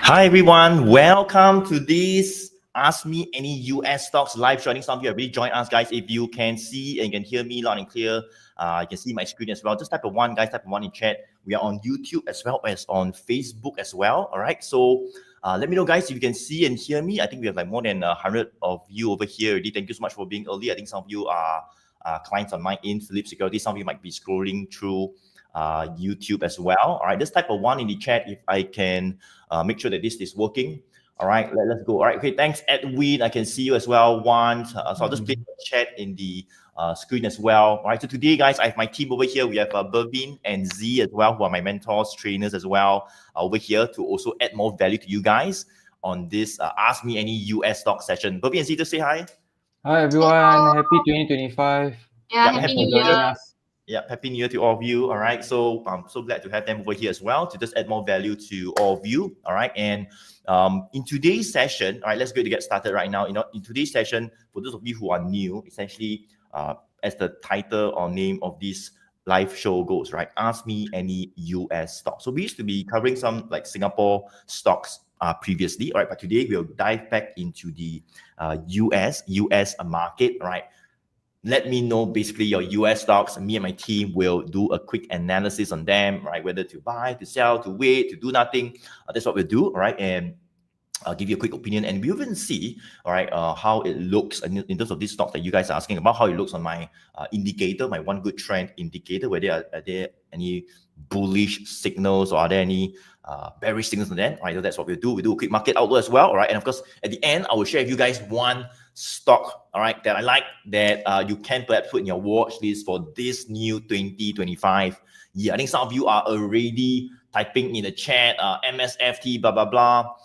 Hi everyone, welcome to this Ask Me Any US Stocks live show. I think some of you have already joined us, guys. If you can see and can hear me loud and clear, you can see my screen as well. Just type of one, guys, type of one in chat. We are on YouTube as well as on Facebook as well. All right, so let me know, guys, if you can see and hear me. I think we have like more than 100 of you over here already. Thank you so much for being early. I think some of you are clients on mine in Philip Security. Some of you might be scrolling through YouTube as well. All right, just type of one in the chat if I can make sure that this is working. All right, let's go. All right, okay, thanks, Edwin. I can see you as well. So I'll just place the chat in the screen as well. All right, so today, guys, I have my team over here. We have Bervin and Z as well, who are my mentors, trainers as well, over here to also add more value to you guys on this Ask Me Any US Stock session. Bervin and Z, just say hi. Hi everyone, happy 2025. Yeah, Thanks happy for New joining Year. us. Yeah, happy New Year to all of you. All right, so I'm so glad to have them over here as well to just add more value to all of you. All right, and in today's session, all right, let's go to get started right now. In today's session, for those of you who are new, essentially, as the title or name of this live show goes, right? Ask Me Any US Stock. So we used to be covering some like Singapore stocks previously, all right, but today we'll dive back into the US market, right? Let me know basically your US stocks. Me and my team will do a quick analysis on them, right? Whether to buy, to sell, to wait, to do nothing. That's what we'll do, all right? And I'll give you a quick opinion, and we'll even see, all right, how it looks in terms of these stocks that you guys are asking about, how it looks on my indicator, my one good trend indicator, whether are there any bullish signals or are there any bearish signals on that, right? So that's what we'll do. We'll do a quick market outlook as well, all right? And of course, at the end, I will share with you guys one stock, all right, that I like that you can perhaps put in your watch list for this new 2025 year. I think some of you are already typing in the chat, MSFT, blah, blah, blah.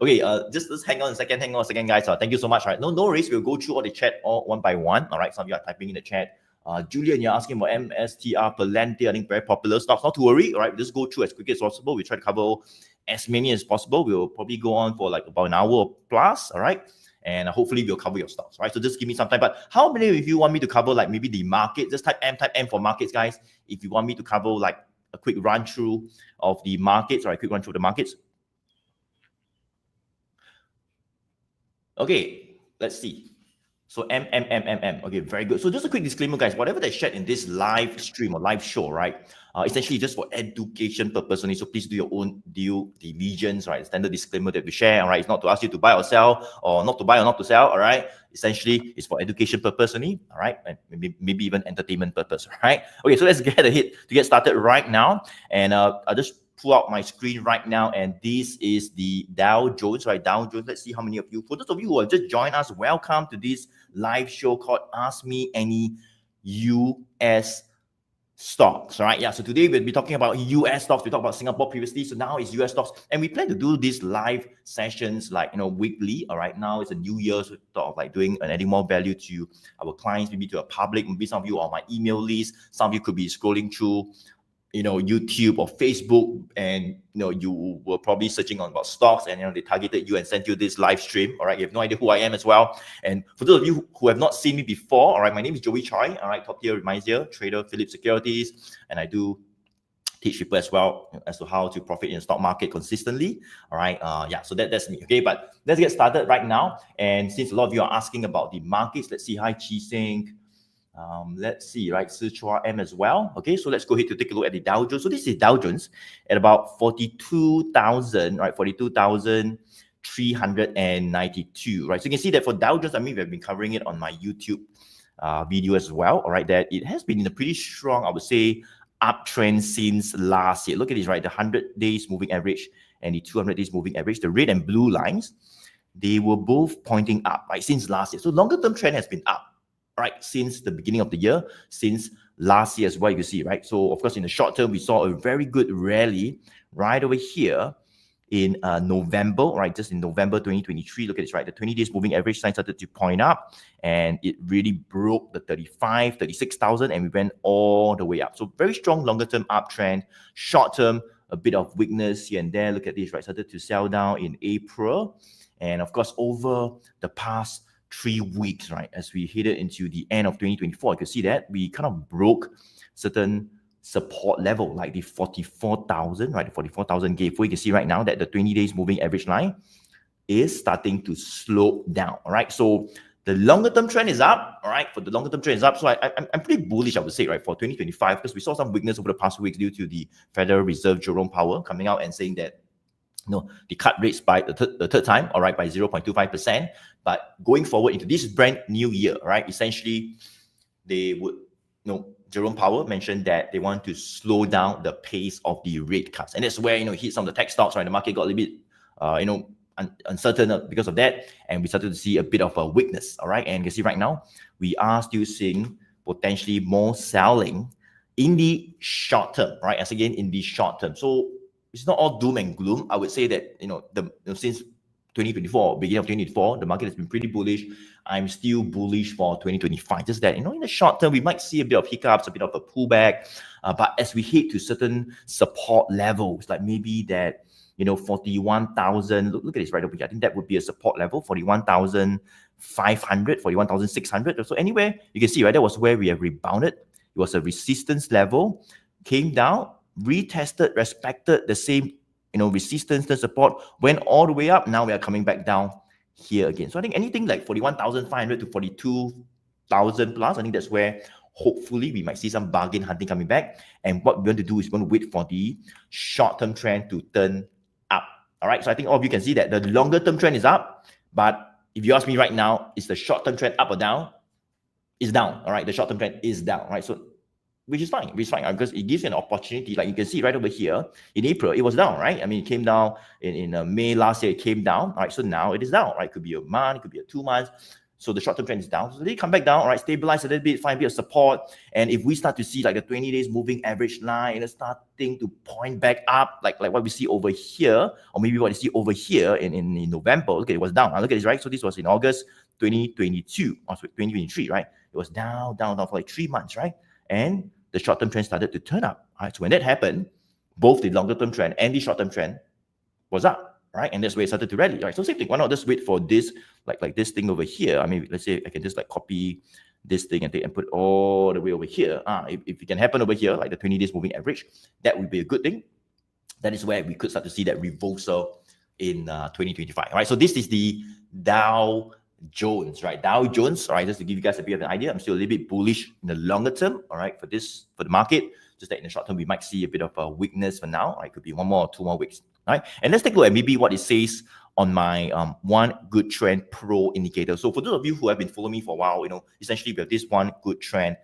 Okay, just hang on a second, guys. Thank you so much. Right, no worries. We'll go through all the chat all one by one. All right, some of you are typing in the chat. Julian, you're asking about MSTR, PLTR. I think very popular stocks. Not to worry. All right, just go through as quickly as possible. We try to cover as many as possible. We'll probably go on for like about an hour plus. All right. And hopefully we'll cover your stocks, right? So just give me some time. But how many of you want me to cover like maybe the market? Just type M for markets, guys. If you want me to cover like a quick run through of the markets, or a quick run through the markets. Okay, let's see. So M. Okay, very good. So just a quick disclaimer, guys. Whatever that's shared in this live stream or live show, right? Essentially just for education purpose only. So please do your own due diligence, right? Standard disclaimer that we share, all right? It's not to ask you to buy or sell, or not to buy or not to sell, all right? Essentially, it's for education purpose only, all right? And maybe even entertainment purpose, all right? Okay, so let's get ahead to get started right now. And I'll just pull out my screen right now, and this is the Dow Jones, right? Dow Jones. Let's see how many of you. For those of you who have just joined us, welcome to this live show called Ask Me Any US Stocks. All right, yeah. So today we'll be talking about US stocks. We talked about Singapore previously, so now it's US stocks, and we plan to do these live sessions like weekly. All right, now it's a new year, so thought of like doing and adding more value to our clients, maybe to our public. Maybe some of you are on my email list. Some of you could be scrolling through YouTube or Facebook, and you were probably searching on about stocks, and they targeted you and sent you this live stream. All right, you have no idea who I am as well. And for those of you who have not seen me before, all right, my name is Choy. All right, top tier reminder, trader, Philip Securities, and I do teach people as well as to how to profit in the stock market consistently. All right, yeah, so that's me. Okay, but let's get started right now. And since a lot of you are asking about the markets, let's see. Hi, Chi Sing. Let's see, right? Sichuan M as well. Okay, so let's go ahead to take a look at the Dow Jones. So this is Dow Jones at about 42,000, right? 42,392, right? So you can see that for Dow Jones, I mean, we've been covering it on my YouTube video as well. All right, that it has been in a pretty strong, I would say, uptrend since last year. Look at this, right? The 100 days moving average and the 200 days moving average, the red and blue lines, they were both pointing up, right? Since last year. So longer term trend has been up, right, since the beginning of the year, since last year as well, you can see, right? So, of course, in the short term, we saw a very good rally right over here in November, right? Just in November 2023, look at this, right? The 20 days moving average line started to point up, and it really broke the 36,000, and we went all the way up. So, very strong longer term uptrend. Short term, a bit of weakness here and there. Look at this, right? Started to sell down in April. And, of course, over the past 3 weeks, right, as we headed into the end of 2024, you can see that we kind of broke certain support level like the 44,000, right? The 44,000 gateway. You can see right now that the 20 days moving average line is starting to slow down. All right. So the longer term trend is up. All right. For the longer term trend is up. So I'm pretty bullish, I would say, right, for 2025, because we saw some weakness over the past weeks due to the Federal Reserve Jerome Powell coming out and saying that the cut rates by the third time, all right, by 0.25%. But going forward into this brand new year, right, essentially they would, Jerome Powell mentioned that they want to slow down the pace of the rate cuts. And that's where, hit some of the tech stocks, right? The market got a little bit, uncertain because of that. And we started to see a bit of a weakness, all right? And you can see right now, we are still seeing potentially more selling in the short term, right? As again, in the short term. So it's not all doom and gloom. I would say that, since 2024, beginning of 2024, the market has been pretty bullish. I'm still bullish for 2025. Just that, in the short term, we might see a bit of hiccups, a bit of a pullback. But as we hit to certain support levels, like maybe that, 41,000, look at this right over here. I think that would be a support level, 41,500, 41,600. So anywhere, you can see, right, that was where we have rebounded. It was a resistance level, came down, retested, respected the same, resistance and support, went all the way up. Now we are coming back down here again. So I think anything like 41,500 to 42,000 plus, I think that's where hopefully we might see some bargain hunting coming back. And what we're going to do is we're going to wait for the short-term trend to turn up. All right. So I think all of you can see that the longer-term trend is up. But if you ask me right now, is the short-term trend up or down? It's down. All right. The short-term trend is down. Right. So which is fine, because it gives you an opportunity. Like you can see right over here in April, it was down, right? I mean, it came down in May last year, it came down, right? So now it is down, right? It could be a month, it could be a 2 months. So the short-term trend is down. So they come back down, all right, stabilize a little bit, find a bit of support. And if we start to see like the 20 days moving average line, it's starting to point back up, like what we see over here, or maybe what you see over here in November. Look, it was down. Now look at this, right? So this was in August 2022, or 2023, right? It was down for like 3 months, right? And the short-term trend started to turn up. Right? So when that happened, both the longer-term trend and the short-term trend was up, right? And that's where it started to rally, right? So same thing. Why not just wait for this, like this thing over here? I mean, let's say I can just like copy this thing and put it all the way over here. If it can happen over here, like the 20 days moving average, that would be a good thing. That is where we could start to see that reversal in 2025. All right. So this is the Dow Jones, right? Dow Jones, all right, just to give you guys a bit of an idea, I'm still a little bit bullish in the longer term, all right, for the market. Just that in the short term, we might see a bit of a weakness for now. Right? It could be 1 more or 2 more weeks, all right? And let's take a look at maybe what it says on my One Good Trend Pro indicator. So for those of you who have been following me for a while, essentially we have this One Good Trend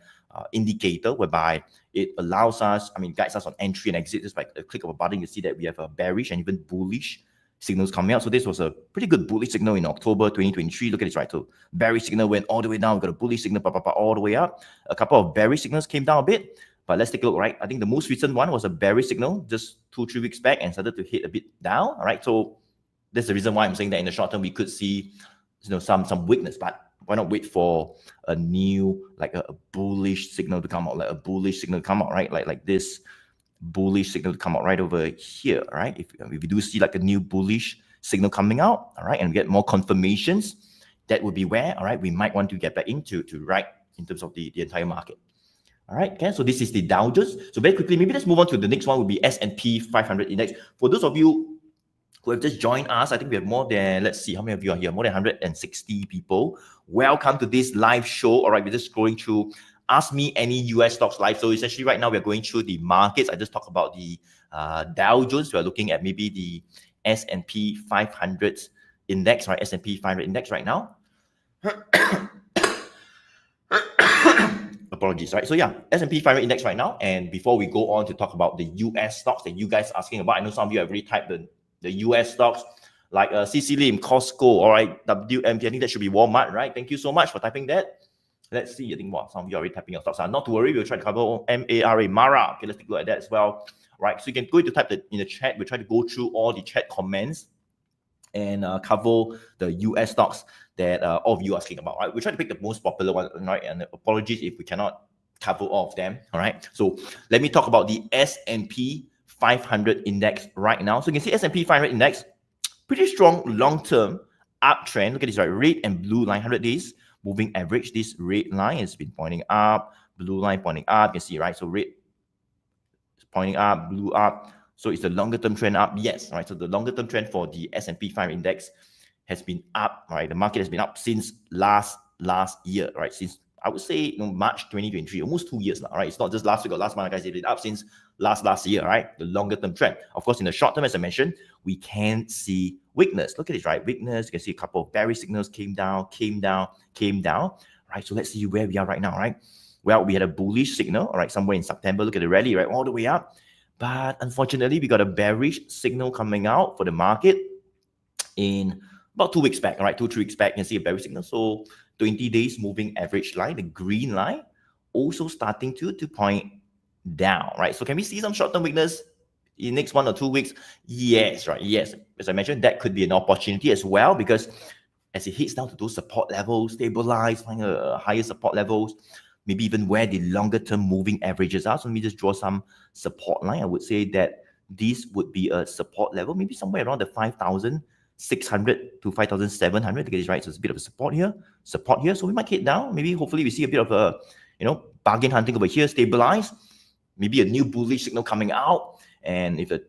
indicator whereby it allows us, guides us on entry and exit. Just by a click of a button, you see that we have a bearish and even bullish signals coming out. So this was a pretty good bullish signal in October 2023. Look at this, right? So bearish signal went all the way down. We got a bullish signal all the way up. A couple of bearish signals came down a bit, but let's take a look, right? I think the most recent one was a bearish signal just 2-3 weeks back and started to hit a bit down. All right. So that's the reason why I'm saying that in the short term, we could see, some weakness, but why not wait for a new, like a bullish signal to come out, right? Like this bullish signal to come out right over here, right? If we do see like a new bullish signal coming out, all right, and we get more confirmations, that would be where, all right, we might want to get back into right in terms of the entire market. All right, okay, so this is the Dow Jones. So very quickly, maybe let's move on to the next one, would be S&P 500 index. For those of you who have just joined us, I think we have more than, let's see, how many of you are here? More than 160 people. Welcome to this live show. All right, we're just scrolling through Ask Me Any US Stocks Live. So essentially right now we're going through the markets. I just talked about the Dow Jones. We're looking at maybe the S&P 500 index, right? S&P 500 index right now. Apologies, right? So yeah, S&P 500 index right now. And before we go on to talk about the US stocks that you guys are asking about, I know some of you have already typed the US stocks like CC Lim, Costco, all right, WMT. I think that should be Walmart, right? Thank you so much for typing that. Let's see. I think some of you are already typing your stocks. Not to worry, we'll try to cover Mara. Okay, let's take a look at that as well. Right. So you can go to type in the chat. We'll try to go through all the chat comments and cover the US stocks that all of you are asking about. Right. We'll try to pick the most popular one, right? And apologies if we cannot cover all of them. All right. So let me talk about the S&P 500 index right now. So you can see S&P 500 index, pretty strong long-term uptrend. Look at this, right? Red and blue line, 100 days. Moving average, this red line has been pointing up, blue line pointing up. You can see, right? So red pointing up, blue up. So it's the longer term trend up. Yes, right. So the longer term trend for the S&P 5 index has been up, right? The market has been up since last year, right? Since I would say March 2023, almost 2 years now, right? It's not just last week or last month, guys. It's been up since last year, right? The longer term trend. Of course, in the short term, as I mentioned, we can see weakness. Look at this, right? Weakness. You can see a couple of bearish signals came down, right? So let's see where we are right now, right? Well, we had a bullish signal, all right, somewhere in September. Look at the rally, right? All the way up. But unfortunately, we got a bearish signal coming out for the market in about 2 weeks back, all right? 2-3 weeks back, you can see a bearish signal. So 20 days moving average line, the green line, also starting to point down, right? So can we see some short-term weakness in the next 1 or 2 weeks? Yes, right? Yes. As I mentioned, that could be an opportunity as well, because as it hits down to those support levels, stabilize, find a higher support levels, maybe even where the longer-term moving averages are. So let me just draw some support line. I would say that this would be a support level, maybe somewhere around the 5,600 to 5,700 to get this right. So it's a bit of a support here. So we might hit down. Maybe hopefully we see a bit of a, bargain hunting over here, stabilize. Maybe a new bullish signal coming out. And if the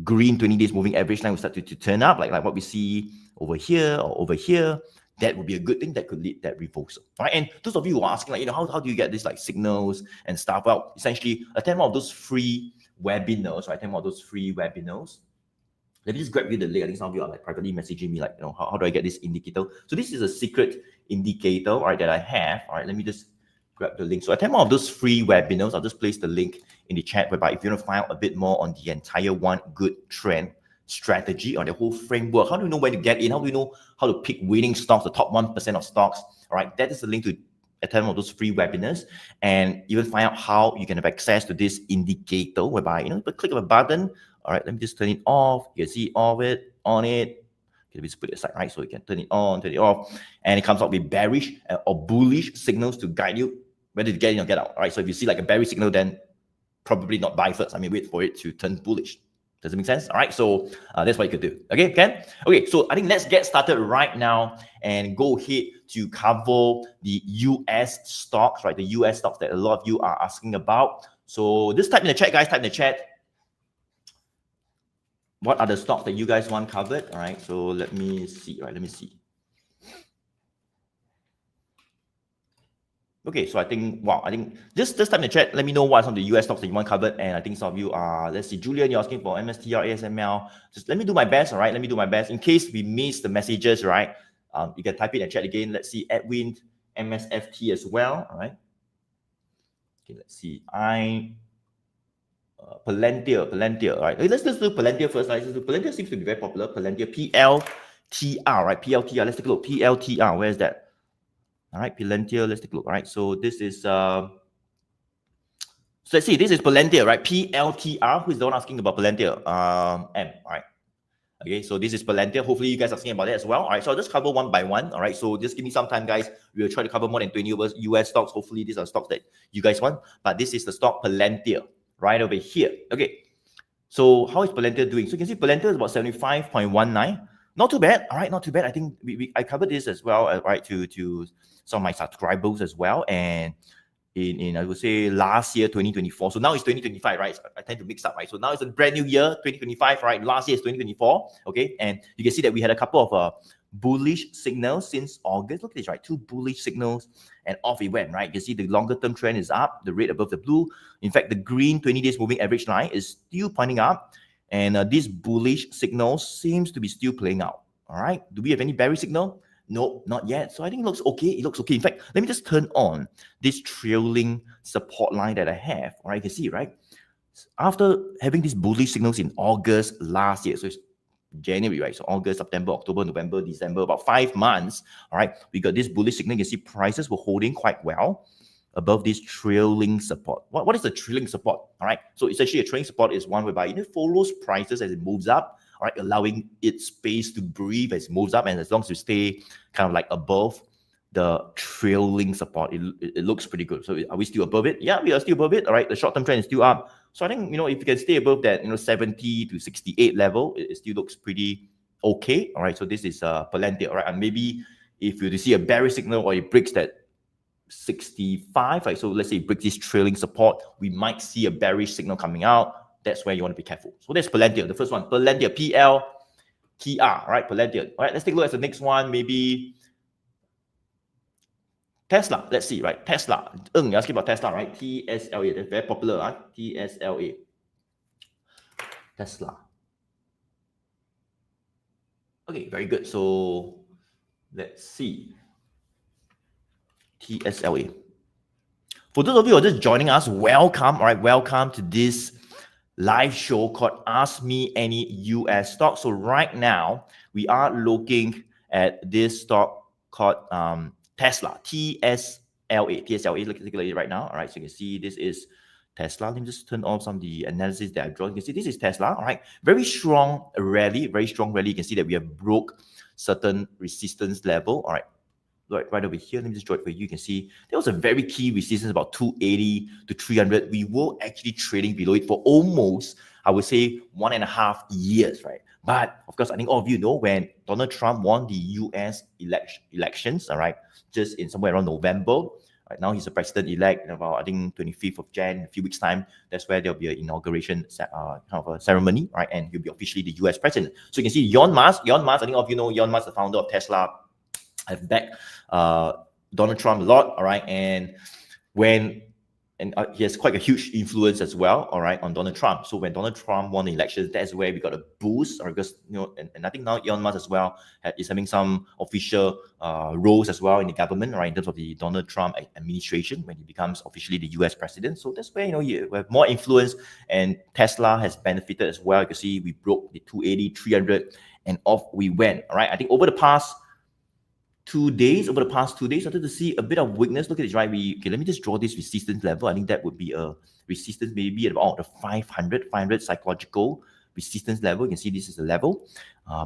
green 20 days moving average line will start to turn up, like what we see over here or over here, that would be a good thing that could lead that reversal, right? And those of you who are asking, how do you get these signals and stuff? Well, essentially, attend one of those free webinars, right? Let me just grab you the link. I think some of you are privately messaging me, how do I get this indicator? So this is a secret indicator, all right, that I have. All right, let me just grab the link. So attend one of those free webinars. I'll just place the link in the chat, whereby if you want to find out a bit more on the entire one good trend strategy, on the whole framework, how do you know when to get in? How do you know how to pick winning stocks, the top 1% of stocks? All right, that is the link to attend one of those free webinars, and even find out how you can have access to this indicator, whereby you click of a button. All right, let me just turn it off. You can see all of it on it. Okay, let me just put it aside, right? So you can turn it on, turn it off, and it comes out with bearish or bullish signals to guide you whether to get in or get out. All right, so if you see a bearish signal, then probably not buy first. I mean, wait for it to turn bullish. Does it make sense? All right, so that's what you could do. Okay, Ken? Okay, so I think let's get started right now and go ahead to cover the US stocks, right? The US stocks that a lot of you are asking about. So just type in the chat, guys. Type in the chat. What are the stocks that you guys want covered? All right, so let me see. Right, let me see. Okay, so I think just type in the chat. Let me know what are some of the US stocks that you want covered. And I think some of you are, let's see, Julian, you're asking for MSTR, ASML. Just let me do my best, all right? Let me do my best. In case we miss the messages, right? You can type it in the chat again. Let's see, Edwin, MSFT as well, all right? Okay, let's see. Palantir, all right? Let's do Palantir first. Right? Palantir seems to be very popular. Palantir, PLTR, right? PLTR, let's take a look. PLTR, where is that? All right, Palantir, let's take a look. All right, so this is, so let's see, this is Palantir, right? PLTR, who's the one asking about Palantir? M, all right. Okay, so this is Palantir. Hopefully you guys are seeing about that as well. All right, so I'll just cover one by one. All right, so just give me some time, guys. We'll try to cover more than 20 US stocks. Hopefully these are stocks that you guys want. But this is the stock Palantir right over here. Okay, so how is Palantir doing? So you can see Palantir is about 75.19. Not too bad. All right, not too bad. I think I covered this as well, right, to some of my subscribers as well. And in I would say last year, 2024. So now it's 2025, right? So I tend to mix up, right? So now it's a brand new year, 2025, right? Last year is 2024, okay? And you can see that we had a couple of bullish signals since August. Look at this, right? 2 bullish signals, and off it went, right? You can see the longer term trend is up, the red above the blue. In fact, the green 20 days moving average line is still pointing up. And this bullish signal seems to be still playing out, all right? Do we have any bearish signal? No, not yet. So I think it looks okay. It looks okay. In fact, let me just turn on this trailing support line that I have. All right, you can see, right? After having these bullish signals in August last year, so it's January, right? So August, September, October, November, December, about 5 months. All right, we got this bullish signal. You can see prices were holding quite well above this trailing support. What is the trailing support? All right, so essentially a trailing support is one whereby it follows prices as it moves up. All right, allowing it space to breathe as it moves up, and as long as you stay kind of above the trailing support, it looks pretty good. So are we still above it? Yeah, we are still above it. All right, the short-term trend is still up. So I think if you can stay above that 70 to 68 level, it still looks pretty okay. All right, so this is Palantir. All right, and maybe if you see a bearish signal or it breaks that 65, right? So let's say it breaks this trailing support, we might see a bearish signal coming out. That's where you want to be careful. So there's Palantir, the first one, Palantir, PLTR, right? Palantir. All right, let's take a look at the next one, maybe Tesla. Let's see, right? Tesla. You're asking about Tesla, right? TSLA, that's very popular, right? TSLA. Tesla. Okay, very good. So let's see. TSLA. For those of you who are just joining us, welcome. All right, welcome to this live show called Ask Me Any US Stock. So right now, we are looking at this stock called Tesla, TSLA. TSLA, look at it right now. All right, so you can see this is Tesla. Let me just turn off some of the analysis that I've drawn. You can see this is Tesla. All right, very strong rally, very strong rally. You can see that we have broke certain resistance level. All right. Right over here, let me just draw it for you. You can see there was a very key resistance about 280 to 300. We were actually trading below it for almost, I would say, 1.5 years, right? But of course, I think all of you know when Donald Trump won the US elections, all right, just in somewhere around November. Right now, he's a president-elect in about, I think, 25th of Jan, a few weeks' time. That's where there'll be an inauguration kind of a ceremony, right? And he'll be officially the US president. So you can see Elon Musk, I think all of you know Elon Musk, the founder of Tesla. I've backed Donald Trump a lot, all right, and he has quite a huge influence as well, all right, on Donald Trump. So when Donald Trump won the elections, that's where we got a boost, or because and I think now Elon Musk as well is having some official roles as well in the government, right, in terms of the Donald Trump administration when he becomes officially the U.S. president. So that's where you have more influence, and Tesla has benefited as well. You can see we broke the 280, 300, and off we went, all right. I think over the past 2 days, I started to see a bit of weakness. Look at this, right? Let me just draw this resistance level. I think that would be a resistance maybe at about the 500 psychological resistance level. You can see this is the level.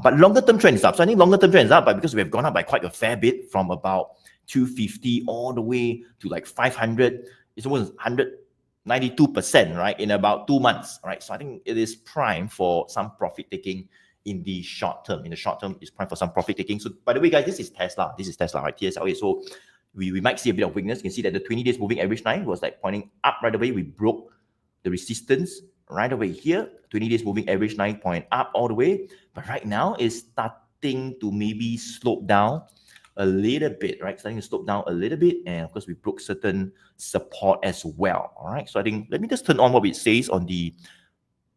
But longer term trend is up. So I think longer term trend is up, but because we have gone up by quite a fair bit from about 250 all the way to like 500, it's almost 192%, right? In about 2 months, right? So I think it is prime for some profit taking in the short term. In the short term, it's prime for some profit taking. So by the way, guys, this is Tesla, right? TSLA. So we might see a bit of weakness. You can see that the 20 days moving average line was like pointing up right away. We broke the resistance right away here. 20 days moving average line point up all the way. But right now it's starting to maybe slope down a little bit, right? Starting to slope down a little bit. And of course, we broke certain support as well. All right. So I think, let me just turn on what it says on the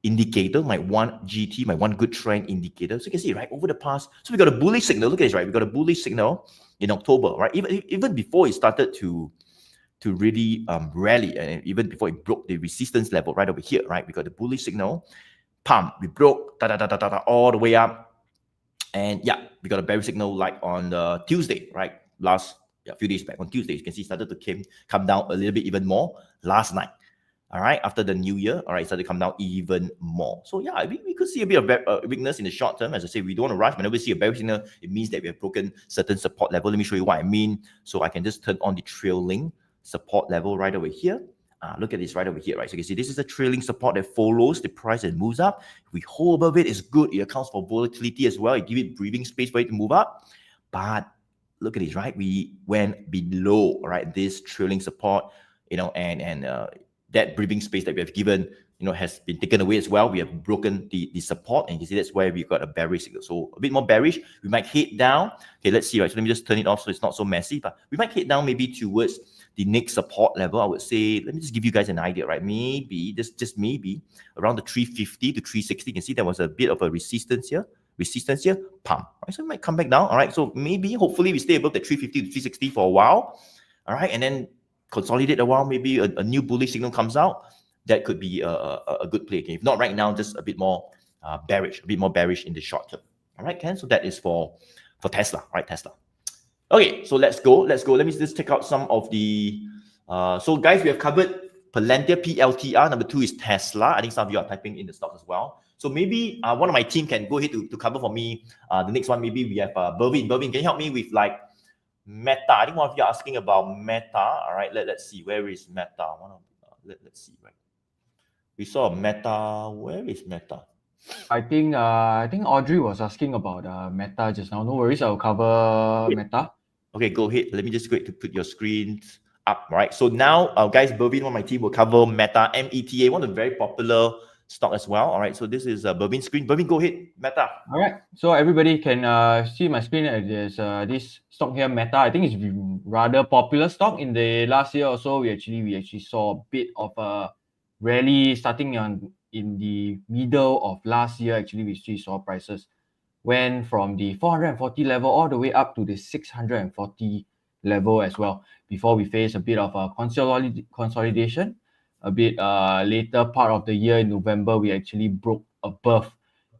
indicator, my one GT, my one good trend indicator. So you can see, right, over the past, so we got a bullish signal. Look at this, right? We got a bullish signal in October, right? Even before it started to really rally, and even before it broke the resistance level right over here, right? We got the bullish signal, pump, we broke all the way up, and yeah, we got a bearish signal like on Tuesday, right? A few days back on Tuesday, you can see it started to come down a little bit even more last night. All right, after the new year, all right, started to come down even more. So yeah, we could see a bit of weakness in the short term. As I say, we don't want to rush. Whenever we see a bearish signal, it means that we have broken certain support level. Let me show you what I mean. So I can just turn on the trailing support level right over here. Look at this right over here, right? So you can see this is a trailing support that follows the price and moves up. If we hold above it, it's good. It accounts for volatility as well. It gives it breathing space for it to move up. But look at this, right? We went below, right, this trailing support, and that breathing space that we have given, has been taken away as well. We have broken the support, and you see that's where we got a bearish signal. So a bit more bearish. We might head down. Okay, let's see, right? So let me just turn it off so it's not so messy. But we might head down maybe towards the next support level. I would say, let me just give you guys an idea, right? Maybe, just maybe, around the 350 to 360. You can see there was a bit of a resistance here, pump. Right? So it might come back down. All right, so maybe, hopefully, we stay above the 350 to 360 for a while. All right, and then consolidate a while, maybe a new bullish signal comes out. That could be a good play. Okay, if not right now, just a bit more bearish in the short term. All right, Ken. So that is for Tesla, right? Tesla. Okay, so let's go. Let me just check out some of the. So guys, we have covered Palantir, PLTR. Number 2 is Tesla. I think some of you are typing in the stocks as well. So maybe one of my team can go ahead to cover for me. The next one, maybe we have Bervin. Bervin, can you help me with like Meta? I think one of you are asking about Meta. All right, let's see. Where is Meta? Let's see. Right, we saw Meta. Where is Meta? I think Audrey was asking about Meta just now. No worries, I'll cover Meta. Okay, go ahead. Let me just go ahead to put your screen up, right? So now, guys, Bervin on my team will cover Meta, META, one of the very popular stock as well. All right, so this is Bervin's screen. Bervin, go ahead, Meta. All right, so everybody can see my screen. There's this stock here, Meta. I think it's rather popular stock in the last year or so. We actually saw a bit of a rally starting in the middle of last year. Actually, we actually saw prices went from the 440 level all the way up to the 640 level as well, before we face a bit of a consolidation. A bit later part of the year in November, we actually broke above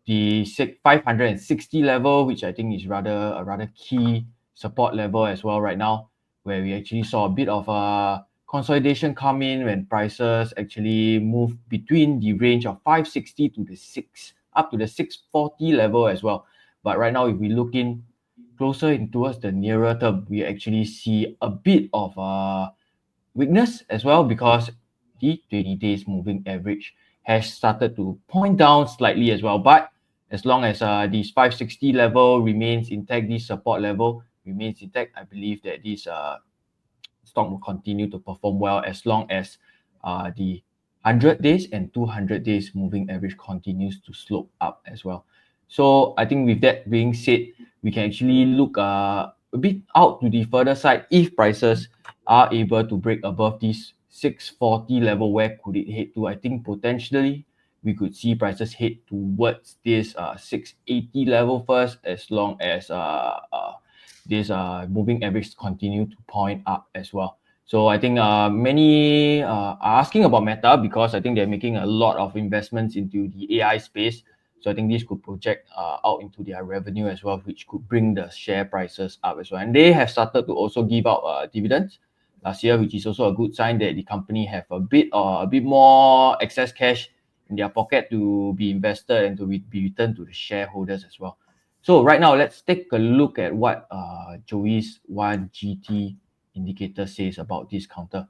the 560 level, which I think is a rather key support level as well right now, where we actually saw a bit of a consolidation come in when prices actually move between the range of 560 to the 6 up to the 640 level as well. But right now, if we look in closer in towards the nearer term, we actually see a bit of weakness as well, because the 20 days moving average has started to point down slightly as well. But as long as this 560 level remains intact, this support level remains intact, I believe that this stock will continue to perform well as long as the 100 days and 200 days moving average continues to slope up as well. So I think with that being said, we can actually look a bit out to the further side. If prices are able to break above this 640 level, where could it head to? I think potentially we could see prices head towards this 680 level first, as long as this moving average continue to point up as well. So I think many are asking about Meta, because I think they're making a lot of investments into the AI space. So I think this could project out into their revenue as well, which could bring the share prices up as well. And they have started to also give out dividends last year, which is also a good sign that the company have a bit more excess cash in their pocket to be invested and to be returned to the shareholders as well. So right now, let's take a look at what Joey's 1GT indicator says about this counter.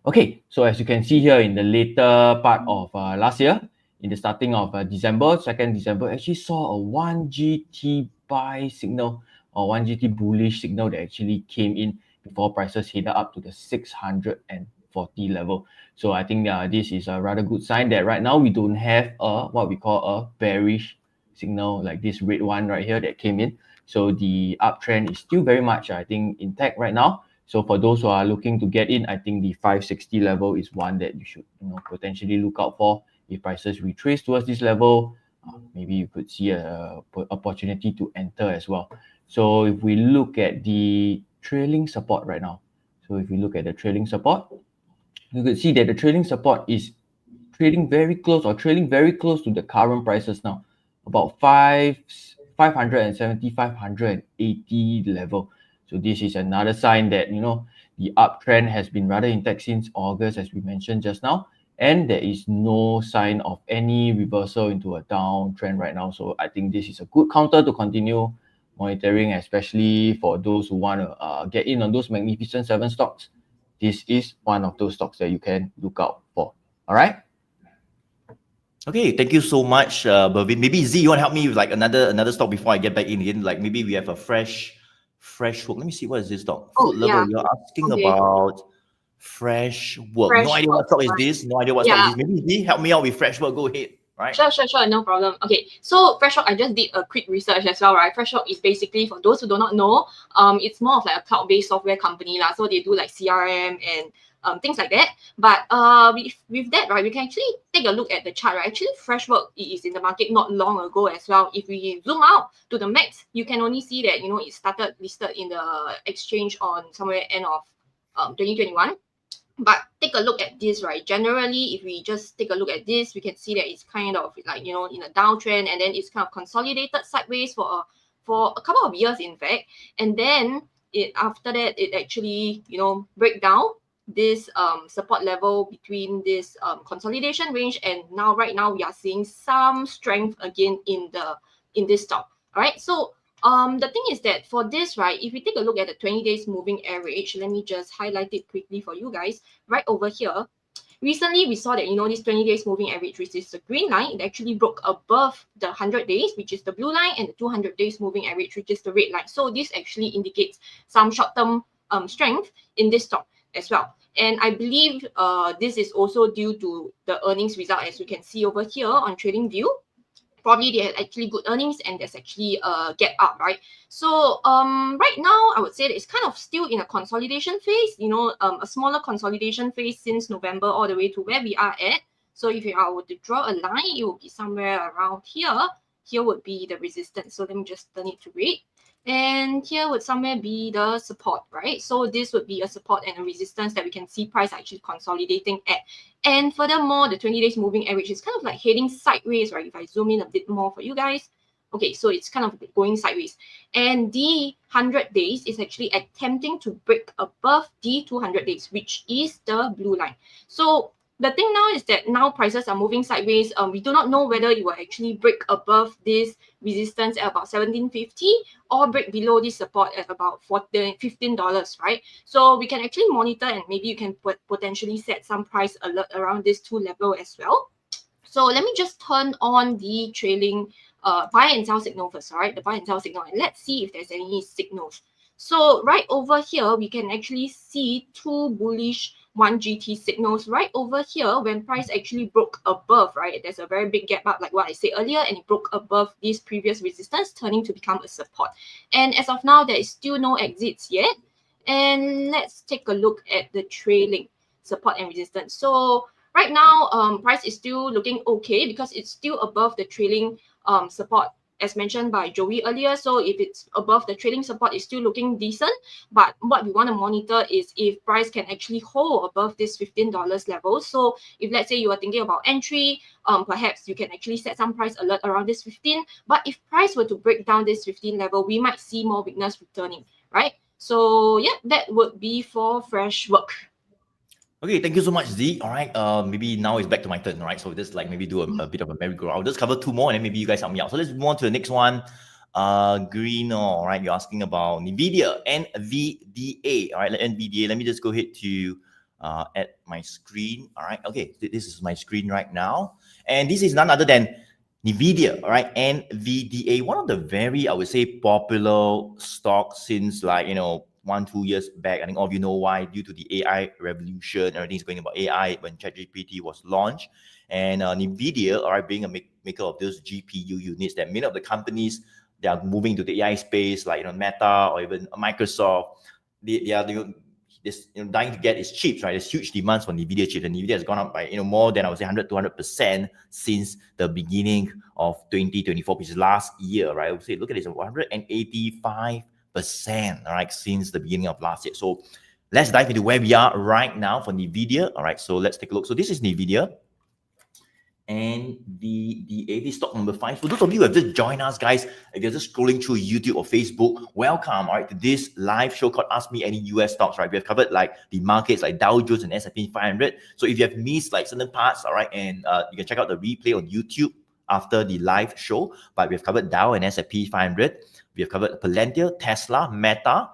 Okay, so as you can see here in the later part of last year, in the starting of December, 2nd December, actually saw a 1GT buy signal or 1GT bullish signal that actually came in before prices headed up to the 640 level. So I think this is a rather good sign that right now we don't have what we call a bearish signal like this red one right here that came in. So the uptrend is still very much, I think, intact right now. So for those who are looking to get in, I think the 560 level is one that you should potentially look out for. If prices retrace towards this level, maybe you could see a opportunity to enter as well. So if we look at the trailing support right now, so if we look at the trailing support, you could see that the trailing support is trailing very close to the current prices now, about 570, 580 level. So this is another sign that the uptrend has been rather intact since August, as we mentioned just now, and there is no sign of any reversal into a downtrend right now. So I think this is a good counter to continue monitoring, especially for those who want to get in on those Magnificent 7 stocks. This is one of those stocks that you can look out for. All right. Okay, thank you so much, Bervin. Maybe Z, you want to help me with like another stock before I get back in again? Like maybe we have a fresh work. Let me see, what is this stock? Oh, level. yeah. You're asking Okay. about fresh work. No idea what stock is this. No idea what stock is this. Maybe Z, help me out with fresh work. Go ahead. Right. Sure, no problem. Okay, so FreshWalk, I just did a quick research as well, right? FreshWalk is basically, for those who do not know, it's more of like a cloud-based software company lah. So they do like CRM and things like that. But with that, right, we can actually take a look at the chart, right? Actually, FreshWalk is in the market not long ago as well. If we zoom out to the max, you can only see that it started listed in the exchange on somewhere end of 2021. But take a look at this, right? Generally, if we just take a look at this, we can see that it's kind of like, in a downtrend, and then it's kind of consolidated sideways for a couple of years, in fact. And then after that, it actually, break down this support level between this consolidation range. And right now, we are seeing some strength again in this stock. All right. So the thing is that for this, right, if we take a look at the 20 days moving average, let me just highlight it quickly for you guys right over here. Recently, we saw that, this 20 days moving average, which is the green line, it actually broke above the 100 days, which is the blue line, and the 200 days moving average, which is the red line. So this actually indicates some short-term strength in this stock as well. And I believe this is also due to the earnings result, as you can see over here on TradingView. Probably they had actually good earnings and there's actually a gap up, right? So right now I would say that it's kind of still in a consolidation phase, you know, a smaller consolidation phase since November all the way to where we are at. So if I were to draw a line, it will be somewhere around here. Here would be the resistance. So let me just turn it to red. And here would somewhere be the support, right? So this would be a support and a resistance that we can see price actually consolidating at. And furthermore, the 20 days moving average is kind of like heading sideways, right? If I zoom in a bit more for you guys. Okay, so it's kind of going sideways. And the 100 days is actually attempting to break above the 200 days, which is the blue line. So the thing now is that now prices are moving sideways. We do not know whether it will actually break above this resistance at about 1750 or break below this support at about $15, right? So we can actually monitor and maybe you can potentially set some price alert around this two level as well. So let me just turn on the trailing buy and sell signal first, all right? The buy and sell signal, and let's see if there's any signals. So right over here, we can actually see two bullish 1GT signals right over here when price actually broke above, right? There's a very big gap up like what I said earlier, and it broke above this previous resistance, turning to become a support. And as of now, there is still no exits yet. And let's take a look at the trailing support and resistance. So right now, price is still looking okay because it's still above the trailing support as mentioned by Joey earlier. So if it's above the trailing support, it's still looking decent. But what we want to monitor is if price can actually hold above this $15 level. So if let's say you are thinking about entry, perhaps you can actually set some price alert around this 15. But if price were to break down this 15 level, we might see more weakness returning, right? So yeah, that would be for fresh work. Okay, thank you so much, Z. All right, maybe now it's back to my turn, all right? So just like maybe do a bit of a merry-go-round. I'll just cover two more and then maybe you guys help me out. So let's move on to the next one. Green, all right, you're asking about NVDA, NVDA, all right, NVDA. Let me just go ahead to add my screen, all right? Okay, this is my screen right now. And this is none other than NVIDIA, all right, NVDA, one of the very, I would say, popular stocks since like, 1-2 years back. I think all of you know why, due to the AI revolution, everything's going about AI when ChatGPT was launched. And NVIDIA, all right, being a maker of those GPU units, that many of the companies, they are moving to the AI space, like Meta or even Microsoft, they are dying to get its chips, right? There's huge demands for NVIDIA chips, and NVIDIA has gone up by more than, I would say, 100-200% since the beginning of 2024, which is last year, right? I would say, look at this, 185%, all right, since the beginning of last year. So let's dive into where we are right now for NVIDIA. All right, so let's take a look. So this is NVIDIA and the AV stock number 5. For those of you who have just joined us, guys, if you're just scrolling through YouTube or Facebook, welcome, all right, to this live show called Ask Me Any US Stocks, right? We have covered like the markets like Dow Jones and S&P 500. So if you have missed like certain parts, all right, and you can check out the replay on YouTube after the live show. But we've covered Dow and S&P 500. We have covered PLTR, Tesla, Meta,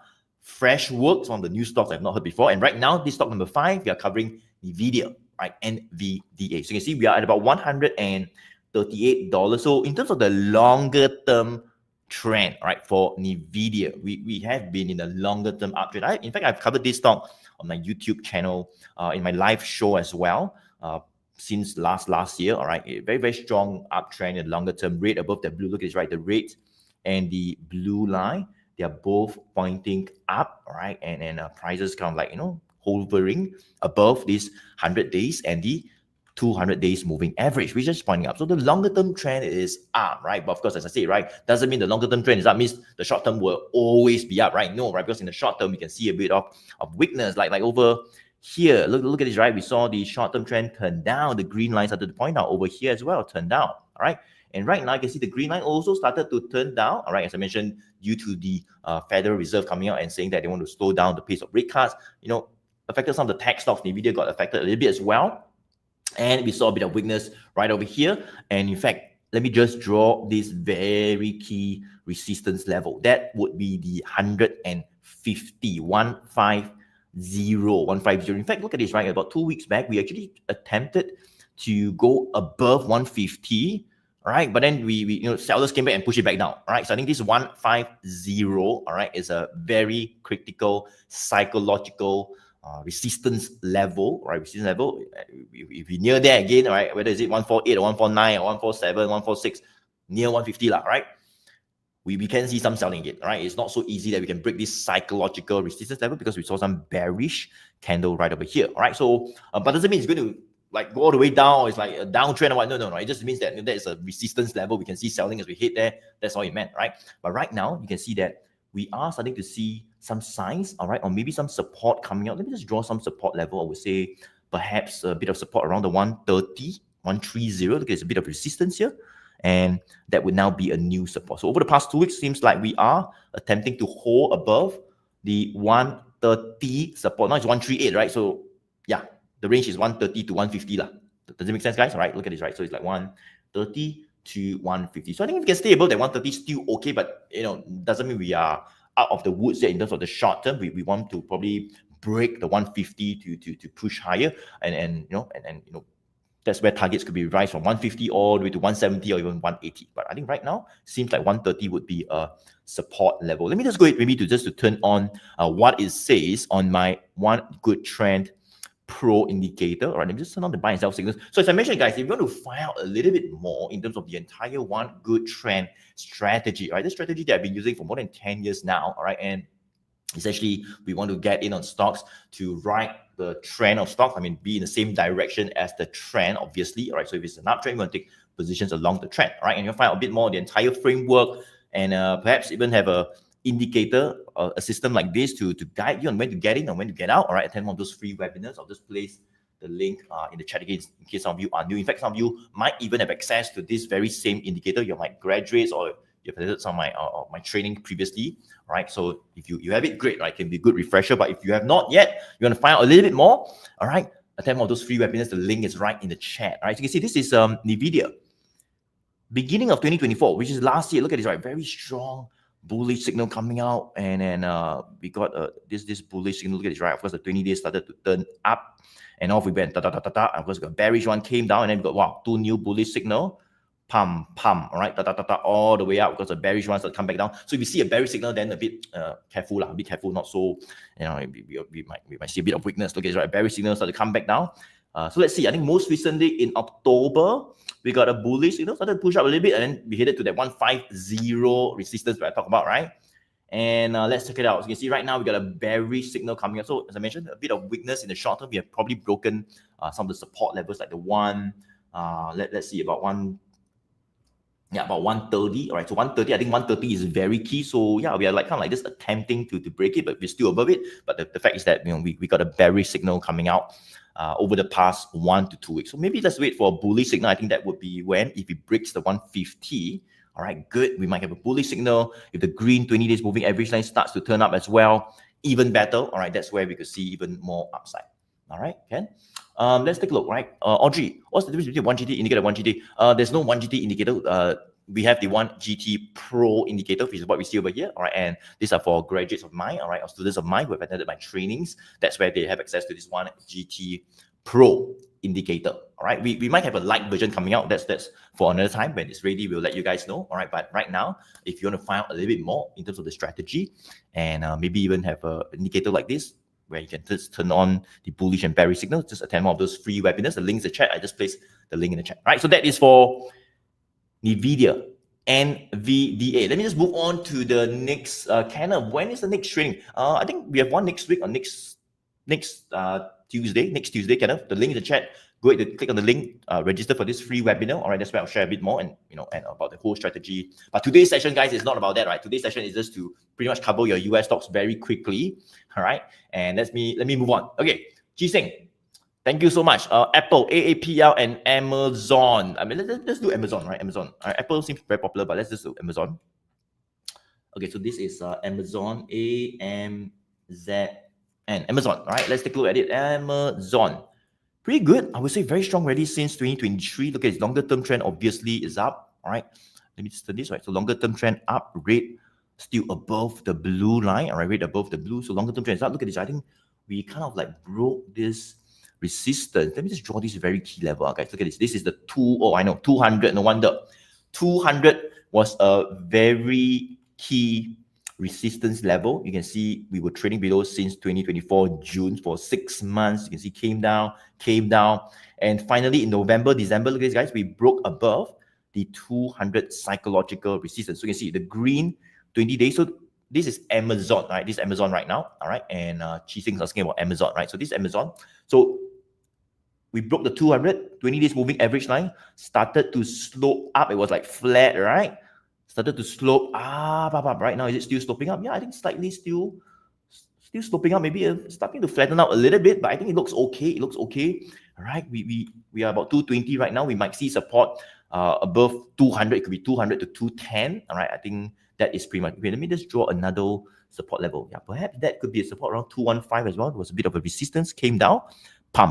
Freshworks, one of the new stocks I've not heard before. And right now, this stock number 5, we are covering NVIDIA, right? NVDA. So you can see we are at about $138. So in terms of the longer term trend, right, for NVIDIA, we have been in a longer term uptrend. In fact, I've covered this stock on my YouTube channel, in my live show as well. Since last year, all right, a very, very strong uptrend in longer term rate above the blue. Look at this, right? The rate and the blue line, they are both pointing up, all right, and prices kind of like hovering above this 100 days and the 200 days moving average, which is pointing up. So the longer term trend is up, right? But of course, as I say, right, doesn't mean the longer term trend is up, means the short term will always be up, right? No, right? Because in the short term, we can see a bit of weakness, like over here. Look at this, right? We saw the short term trend turn down. The green line started to point out over here as well, turn down, all right? And right now, you can see the green line also started to turn down, all right, as I mentioned, due to the Federal Reserve coming out and saying that they want to slow down the pace of rate cuts. Affected some of the tech stocks. NVIDIA got affected a little bit as well. And we saw a bit of weakness right over here. And in fact, let me just draw this very key resistance level. That would be the 150, 150. In fact, look at this, right? About 2 weeks back, we actually attempted to go above 150. All right, but then we sellers came back and pushed it back down. All right, so I think this 150, all right, is a very critical psychological resistance level, right? Resistance level, if we near there again, right? Whether is it 148 or 149 or 147, 146, near 150 lah, right? We can see some selling again, right? It's not so easy that we can break this psychological resistance level because we saw some bearish candle right over here, all right? So, but doesn't mean it's going to like go all the way down. It's like a downtrend or what? No. It just means that there is a resistance level. We can see selling as we hit there. That's all it meant, right? But right now, you can see that we are starting to see some signs, all right, or maybe some support coming out. Let me just draw some support level. I would say perhaps a bit of support around the 130, 130. Look, there's a bit of resistance here. And that would now be a new support. So over the past 2 weeks, seems like we are attempting to hold above the 130 support. Now it's 138, right? So yeah, the range is 130 to 150 lah. Does it make sense, guys? All right, look at this, right? So it's like 130 to 150. So I think if we can stay above that 130, still okay, but doesn't mean we are out of the woods yet in terms of the short term. We want to probably break the 150 to push higher, and that's where targets could be revised from 150 all the way to 170 or even 180. But I think right now, seems like 130 would be a support level. Let me just go ahead maybe to turn on what it says on my One Good Trend Pro indicator. All right, let me just turn on the buy and sell signals. So as I mentioned, guys, if you want to find out a little bit more in terms of the entire One Good Trend strategy, right? This strategy that I've been using for more than 10 years now, all right? And essentially, we want to get in on stocks to ride the trend of stocks. I mean, be in the same direction as the trend, obviously. All right. So if it's an uptrend, we want to take positions along the trend. All right. And you'll find out a bit more on the entire framework, and perhaps even have a indicator, a system like this to guide you on when to get in and when to get out. All right. Attend one of those free webinars. I'll just place the link in the chat again in case some of you are new. In fact, some of you might even have access to this very same indicator. You might graduates or you've attended some of my training previously, right? So if you have it, great, right? It can be a good refresher. But if you have not yet, you want to find out a little bit more, all right? Attend one of those free webinars. The link is right in the chat, all right? So you can see this is NVDA. Beginning of 2024, which is last year. Look at this, right? Very strong bullish signal coming out. And then we got this bullish signal. Look at this, right? Of course, the 20 days started to turn up and off we went. Of course, the bearish one came down and then we got, wow, 2 new bullish signal. Pump, all right, all the way up because the bearish ones that come back down. So if you see a bearish signal, then a bit careful, not so, we might see a bit of weakness. Look at this, right? Bearish signals start to come back down. So let's see. I think most recently in October, we got a bullish signal, started to push up a little bit, and then we headed to that 150 resistance that I talked about, right? And let's check it out. So you can see right now we got a bearish signal coming up. So as I mentioned, a bit of weakness in the short term. We have probably broken some of the support levels, like the one. Let's see, about 130. All right, so 130, I think 130 is very key. So yeah, we are like kind of like just attempting to break it, but we're still above it. But the fact is that we got a bearish signal coming out over the past 1 to 2 weeks. So maybe let's wait for a bullish signal. I think that would be when, if it breaks the 150. All right, good. We might have a bullish signal. If the green 20 days moving average line starts to turn up as well, even better. All right, that's where we could see even more upside. All right, Ken. Let's take a look, right? Audrey, what's the difference between 1GT indicator and 1GT? There's no 1GT indicator. We have the 1GT Pro indicator, which is what we see over here. All right, and these are for graduates of mine, all right, or students of mine who have attended my trainings. That's where they have access to this 1GT Pro indicator. All right, we might have a light version coming out. That's for another time. When it's ready, we'll let you guys know. All right, but right now, if you want to find out a little bit more in terms of the strategy, and maybe even have an indicator like this, where you can just turn on the bullish and bearish signals, just attend one of those free webinars. The link's in the chat. I just placed the link in the chat. All right, so that is for NVDA, NVDA. Let me just move on to the next candle. When is the next trading? I think we have one next week or next Tuesday candle. The link in the chat. Go ahead and click on the link, register for this free webinar. All right, that's where I'll share a bit more and and about the whole strategy. But today's session, guys, is not about that, right? Today's session is just to pretty much cover your US stocks very quickly. All right, and let me move on. Okay, Ji-Seng, thank you so much. Apple, AAPL, and Amazon. I mean, let's do Amazon, right? Amazon. All right, Apple seems very popular, but let's just do Amazon. Okay, so this is Amazon, AMZN, Amazon. All right, let's take a look at it. Amazon. Pretty good. I would say very strong already since 2023. Look at its longer term trend, obviously is up. All right. Let me just turn this, right? So longer term trend up, rate still above the blue line. All right, rate above the blue. So longer term trend is up. Look at this. I think we kind of like broke this resistance. Let me just draw this very key level, guys. Look at this. This is the 200. No wonder. 200 was a very key resistance level. You can see we were trading below since 2024 June for 6 months. You can see came down, and finally in November, December, look at this, guys, we broke above the 200 psychological resistance. So you can see the green 20 days. So this is Amazon, right? This is Amazon right now, all right? And Chising's asking about Amazon, right? So this is Amazon. So we broke the 200, 20 days moving average line, started to slope up. It was like flat, right? Started to slope up. Right now, is it still sloping up? Yeah, I think slightly still sloping up, maybe starting to flatten out a little bit, but I think it looks okay. It looks okay. All right, we are about 220 right now. We might see support above 200. It could be 200 to 210. All right, I think that is pretty much. Okay, let me just draw another support level. Yeah, perhaps that could be a support around 215 as well. There was a bit of a resistance, came down,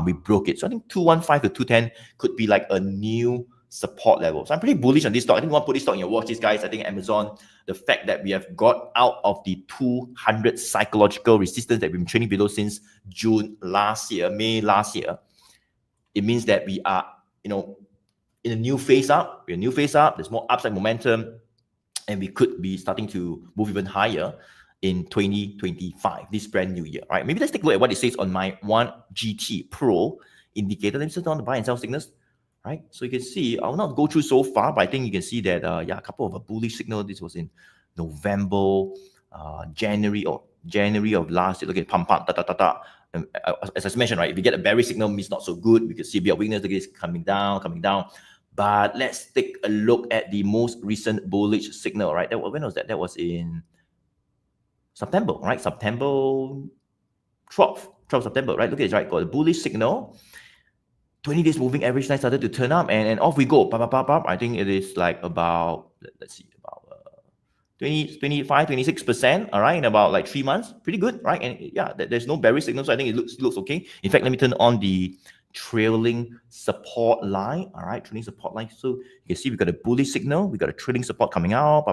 we broke it. So I think 215 to 210 could be like a new support level. So I'm pretty bullish on this stock. I think you want to put this stock in your watch list, guys. I think Amazon, the fact that we have got out of the 200 psychological resistance that we've been trading below since June last year, May last year, it means that we are, in a new phase up. We're a new phase up. There's more upside momentum, and we could be starting to move even higher in 2025, this brand new year. All right, maybe let's take a look at what it says on my 1GT Pro indicator. Let me just turn on the buy and sell signals. Right, so you can see, I will not go through so far, but I think you can see that, a couple of a bullish signal. This was in November, January of last year. Look at pump, and, as I mentioned, right, if you get a bearish signal, means not so good. We could see a bit of weakness. Look at this coming down. But let's take a look at the most recent bullish signal. Right, when was that? That was in September. Right, September 12th September. Right, look at this. Right, got a bullish signal. 20 days moving average line started to turn up, and off we go. I think it is like about, let's see, about 25, 26%, all right, in about like 3 months. Pretty good, right? And yeah, there's no bearish signal, so I think it looks okay. In fact, let me turn on the trailing support line, all right, trailing support line. So you can see we got a bullish signal, we got a trailing support coming out,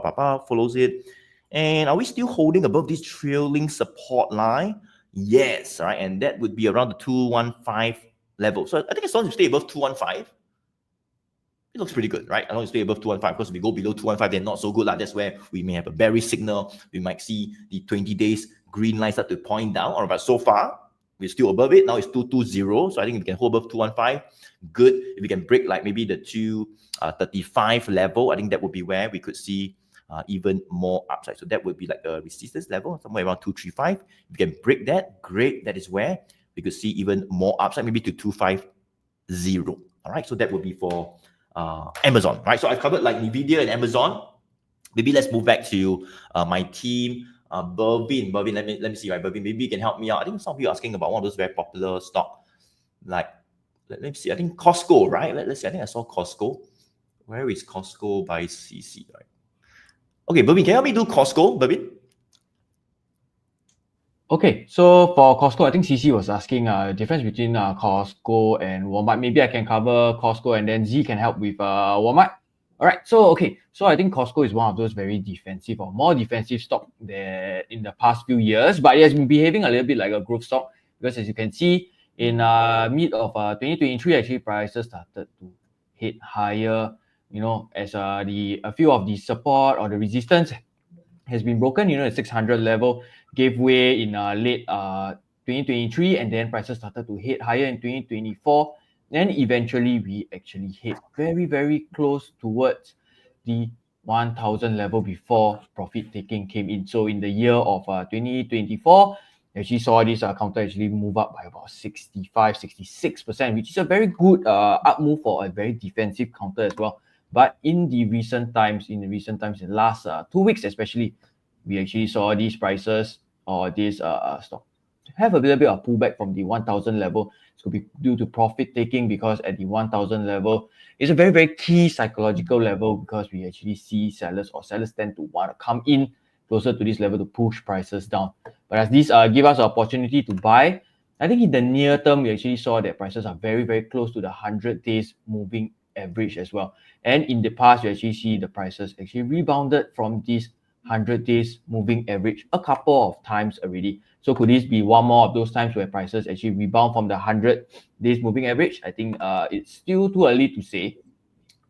follows it. And are we still holding above this trailing support line? Yes, all right, and that would be around the 215 level. So I think as long as you stay above 215, it looks pretty good, right? As long as you stay above 215, because if we go below 215, then not so good. That's where we may have a bearish signal. We might see the 20 days green line start to point down. Or but so far, we're still above it. Now it's 220. So I think if we can hold above 215, good. If we can break like maybe the 235 level, I think that would be where we could see even more upside. So that would be like a resistance level, somewhere around 235. If we can break that, great. That is where we could see even more upside, maybe to 250. All right, so that would be for Amazon, right? So I've covered like NVDA and Amazon. Maybe let's move back to my team, Bervin. Let me see, right? Bervin, maybe you can help me out. I think some of you are asking about one of those very popular stock, like let me see. I think Costco, right? Let's see. I think I saw Costco. Where is Costco by CC, right? Okay, Bervin, can you help me do Costco, Bervin? Okay, so for Costco, I think CC was asking difference between Costco and Walmart. Maybe I can cover Costco and then Z can help with Walmart. All right, so I think Costco is one of those very defensive or more defensive stock that in the past few years, but it has been behaving a little bit like a growth stock because as you can see in mid of 2023, actually prices started to hit higher, as a few of the support or the resistance has been broken. The 600 level gave way in late 2023, and then prices started to hit higher in 2024. Then eventually we actually hit very, very close towards the 1000 level before profit taking came in. So in the year of 2024, actually saw this counter actually move up by about 65-66%, which is a very good up move for a very defensive counter as well. But in the recent times, in the last 2 weeks especially, we actually saw these prices or this stock have a little bit of pullback from the 1000 level. It could be due to profit taking, because at the 1000 level is a very, very key psychological level, because we actually see sellers tend to want to come in closer to this level to push prices down. But as these give us an opportunity to buy, I think in the near term, we actually saw that prices are very, very close to the 100 days moving average as well. And in the past, you actually see the prices actually rebounded from this 100 days moving average a couple of times already. So could this be one more of those times where prices actually rebound from the 100 days moving average? I think it's still too early to say.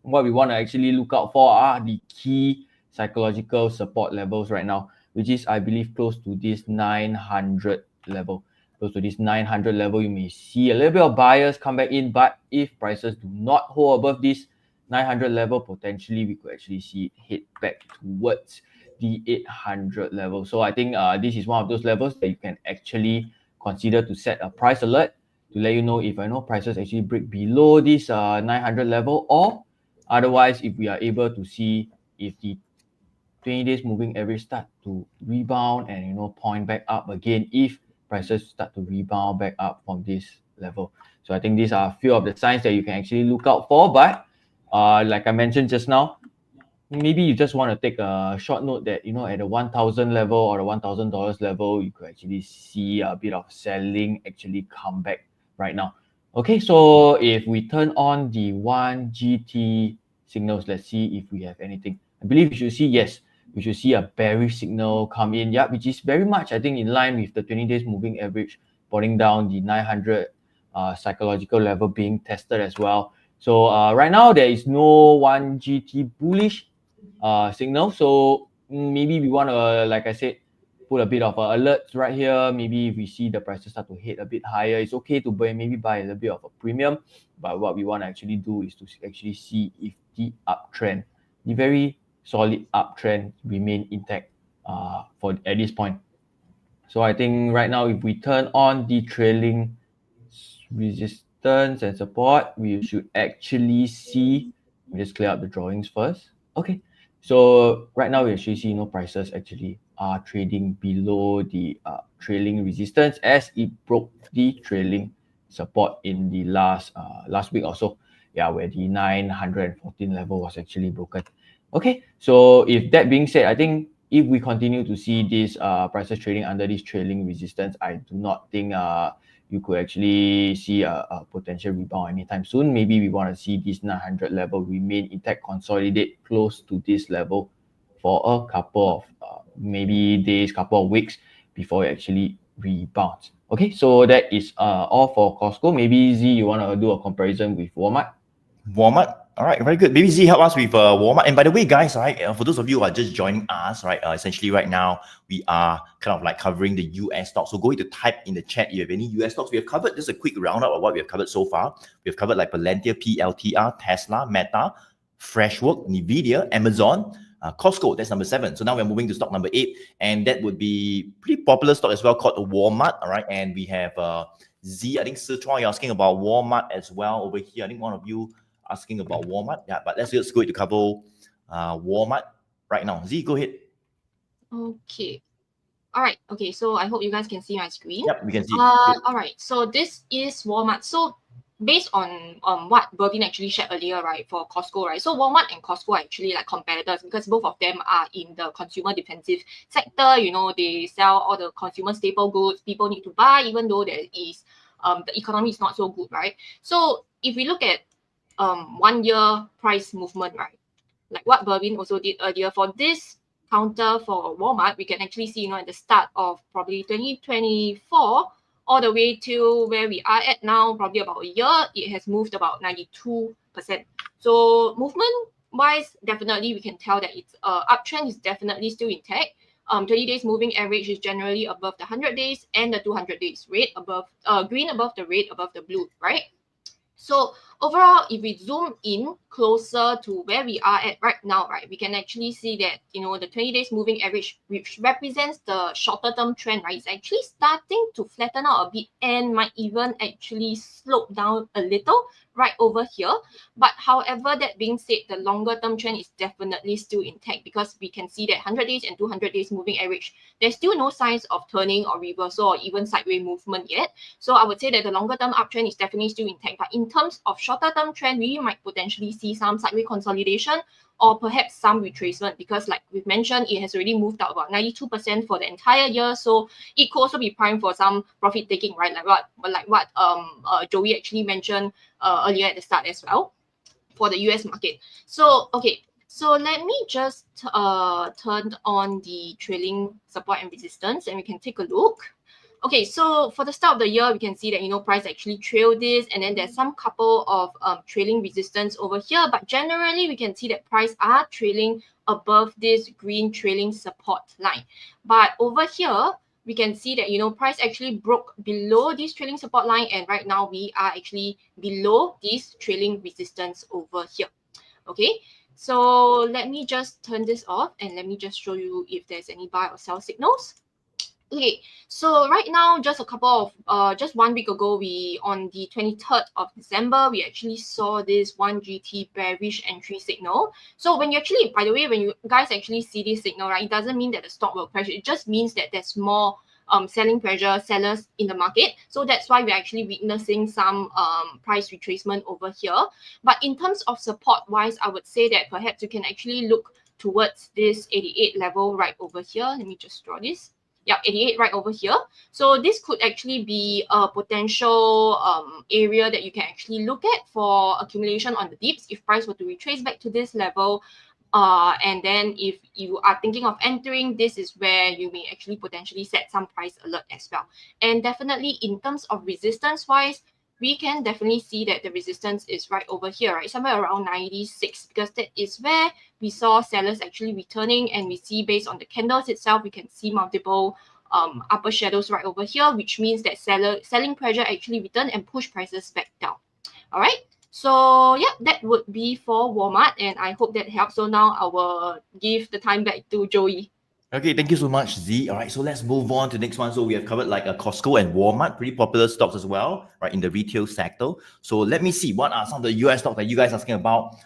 What we want to actually look out for are the key psychological support levels right now. which is, I believe, close to this 900 level. Close to this 900 level, you may see a little bit of buyers come back in, but if prices do not hold above this 900 level, potentially we could actually see it head back towards the 800 level. So I think this is one of those levels that you can actually consider to set a price alert to let you know if prices actually break below this 900 level, or otherwise if we are able to see if the 20 days moving average start to rebound and point back up again if prices start to rebound back up from this level. So I think these are a few of the signs that you can actually look out for. But like I mentioned just now, maybe you just want to take a short note that at the 1,000 level or the $1,000 level, you could actually see a bit of selling actually come back right now. Okay, so if we turn on the 1GT signals, let's see if we have anything. I believe you should see, yes, we should see a bearish signal come in, yeah, which is very much, I think, in line with the 20 days moving average, putting down the 900 psychological level being tested as well. So right now, there is no 1GT bullish signal. So maybe we want to, like I said, put a bit of alerts right here. Maybe if we see the prices start to hit a bit higher, it's okay to maybe buy a little bit of a premium. But what we want to actually do is to actually see if the uptrend, the very solid uptrend, remain intact for at this point. So I think right now, if we turn on the trailing resistance and support, we should actually see. Let me just clear up the drawings first. Okay, so right now we actually see prices actually are trading below the trailing resistance as it broke the trailing support in the last week or so. Yeah, where the 914 level was actually broken. Okay, so if that being said, I think if we continue to see these prices trading under this trailing resistance, I do not think you could actually see a potential rebound anytime soon. Maybe we want to see this 900 level remain intact, consolidate close to this level for a couple of maybe days, couple of weeks before it actually rebounds. Okay, so that is all for Costco. Maybe Z, you want to do a comparison with Walmart? Walmart. All right, very good. Maybe Z help us with Walmart. And by the way, guys, right, for those of you who are just joining us, right, essentially right now we are kind of like covering the US stocks. So go to type in the chat if you have any US stocks. We have covered just a quick roundup of what we have covered so far. We have covered like PENTA, PLTR, Tesla, Meta, Freshwork, NVDA, Amazon, Costco. That's number 7. So now we're moving to stock number 8, and that would be pretty popular stock as well called Walmart. All right, and we have Z. I think Sichuan, you're asking about Walmart as well over here. I think one of you asking about Walmart. Yeah, but let's just go to cover Walmart right now. Z, go ahead. Okay. All right. Okay. So I hope you guys can see my screen. Yep, we can see. All right. So this is Walmart. So based on what Bervin actually shared earlier, right, for Costco, right? So Walmart and Costco are actually like competitors because both of them are in the consumer defensive sector. They sell all the consumer staple goods people need to buy, even though there is the economy is not so good, right? So if we look at 1 year price movement, right, like what Bervin also did earlier for this counter for Walmart, we can actually see, at the start of probably 2024 all the way to where we are at now, probably about a year, it has moved about 92%. So movement wise, definitely we can tell that its uptrend is definitely still intact. 20 days moving average is generally above the 100 days and the 200 days, red above green above the red above the blue, right? So overall, if we zoom in closer to where we are at right now, right, we can actually see that, the 20 days moving average, which represents the shorter term trend, right, is actually starting to flatten out a bit and might even actually slope down a little right over here. But however, that being said, the longer term trend is definitely still intact because we can see that 100 days and 200 days moving average, there's still no signs of turning or reversal or even sideways movement yet. So I would say that the longer term uptrend is definitely still intact. But in terms of shorter term trend, we might potentially see some sideways consolidation or perhaps some retracement because, like we've mentioned, it has already moved out about 92% for the entire year. So it could also be primed for some profit taking, right? Like what Joey actually mentioned earlier at the start as well for the US market. So okay, so let me just turn on the trailing support and resistance, and we can take a look. Okay, so for the start of the year, we can see that, price actually trailed this, and then there's some couple of trailing resistance over here, but generally we can see that price are trailing above this green trailing support line. But over here, we can see that, price actually broke below this trailing support line, and right now we are actually below this trailing resistance over here. Okay, so let me just turn this off and let me just show you if there's any buy or sell signals. Okay, so right now, just 1 week ago, on the 23rd of December, we actually saw this 1 GT bearish entry signal. So when you actually, by the way, when you guys actually see this signal, right, it doesn't mean that the stock will crash. It just means that there's more selling pressure, sellers in the market. So that's why we're actually witnessing some price retracement over here. But in terms of support wise, I would say that perhaps you can actually look towards this 88 level right over here. Let me just draw this. Yeah, 88 right over here. So this could actually be a potential area that you can actually look at for accumulation on the dips if price were to retrace back to this level. And then if you are thinking of entering, this is where you may actually potentially set some price alert as well. And definitely in terms of resistance wise, we can definitely see that the resistance is right over here, right? Somewhere around 96, because that is where we saw sellers actually returning, and we see based on the candles itself, we can see multiple upper shadows right over here, which means that selling pressure actually returned and push prices back down. All right. So yeah, that would be for Walmart, and I hope that helps. So now I will give the time back to Joey. Okay, thank you so much, Z. All right, so let's move on to the next one. So we have covered like a Costco and Walmart, pretty popular stocks as well, right, in the retail sector. So let me see, what are some of the US stocks that you guys are asking about?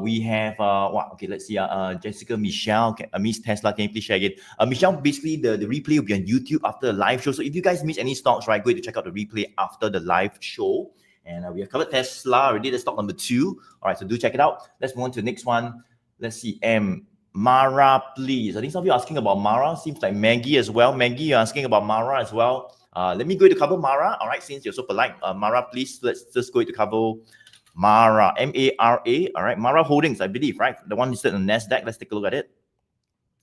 We have, okay, let's see, Jessica, Michelle, okay, Miss Tesla, can you please share again? Michelle, basically the replay will be on YouTube after the live show. So if you guys miss any stocks, right, go ahead to check out the replay after the live show. And we have covered Tesla already, that's stock number 2. All right, so do check it out. Let's move on to the next one. Let's see, Mara, please. I think some of you are asking about Mara. Seems like Maggie as well. Maggie, you're asking about Mara as well. Let me go to cover Mara. All right, since you're so polite. Mara, please, let's just go to cover Mara, M-A-R-A. All right, Mara Holdings, I believe, right? The one listed on NASDAQ. Let's take a look at it.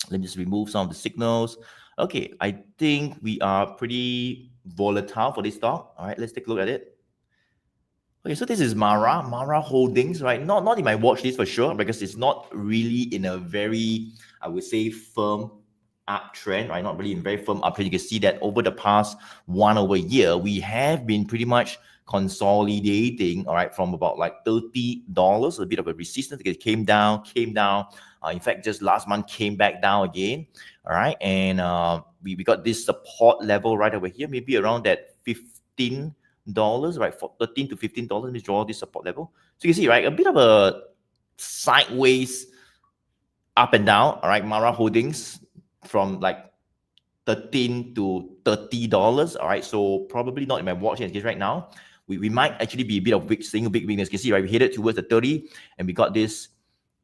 Let me just remove some of the signals. Okay, I think we are pretty volatile for this stock. All right, let's take a look at it. Okay, so this is Mara Holdings, right? Not in my watch list for sure, because it's not really in a very, I would say, firm uptrend, right? Not really in very firm uptrend. You can see that over the past 1 over year, we have been pretty much consolidating, all right, from about like $30, a bit of a resistance. It came down. In fact, just last month came back down again, all right? And we got this support level right over here, maybe around that $15, right, for $13 to $15. Let me draw this support level. So you can see, right, a bit of a sideways up and down, all right, Mara Holdings from like $13 to $30, all right, so probably not in my watch list right now. We might actually be a bit of seeing a big weakness. You can see, right, we headed towards the 30, and we got this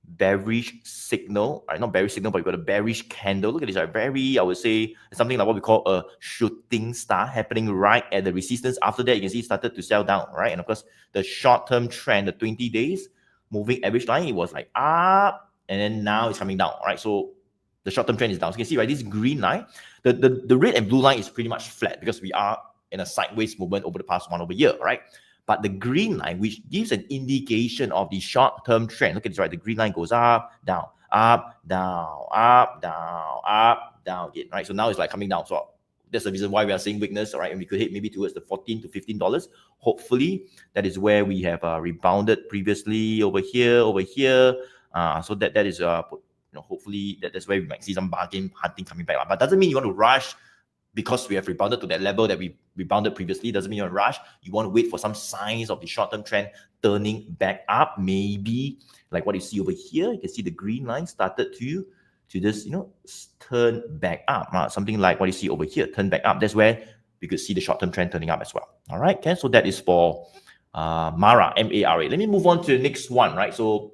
bearish signal, right? Not bearish signal, but we got a bearish candle. Look at this, right? Very, I would say, something like what we call a shooting star happening right at the resistance. After that, you can see it started to sell down, right? And of course, the short-term trend, the 20 days moving average line, it was like up, and then now it's coming down, right? So the short-term trend is down. So you can see, right, this green line, the red and blue line is pretty much flat because we are in a sideways movement over the past 1 over year, right? But the green line, which gives an indication of the short-term trend, look at this, right? The green line goes up, down, up, down, up, down, up, down again, right? So now it's like coming down. So that's the reason why we are seeing weakness, right? And we could hit maybe towards the $14 to $15. Hopefully, that is where we have rebounded previously over here. So that is, hopefully that's where we might see some bargain hunting coming back. But doesn't mean you want to rush. Because we have rebounded to that level that we rebounded previously, doesn't mean you want to rush. You want to wait for some signs of the short-term trend turning back up. Maybe like what you see over here, you can see the green line started to just, turn back up. Something like what you see over here, turn back up. That's where we could see the short-term trend turning up as well. All right, okay, so that is for Mara, M-A-R-A. Let me move on to the next one, right? So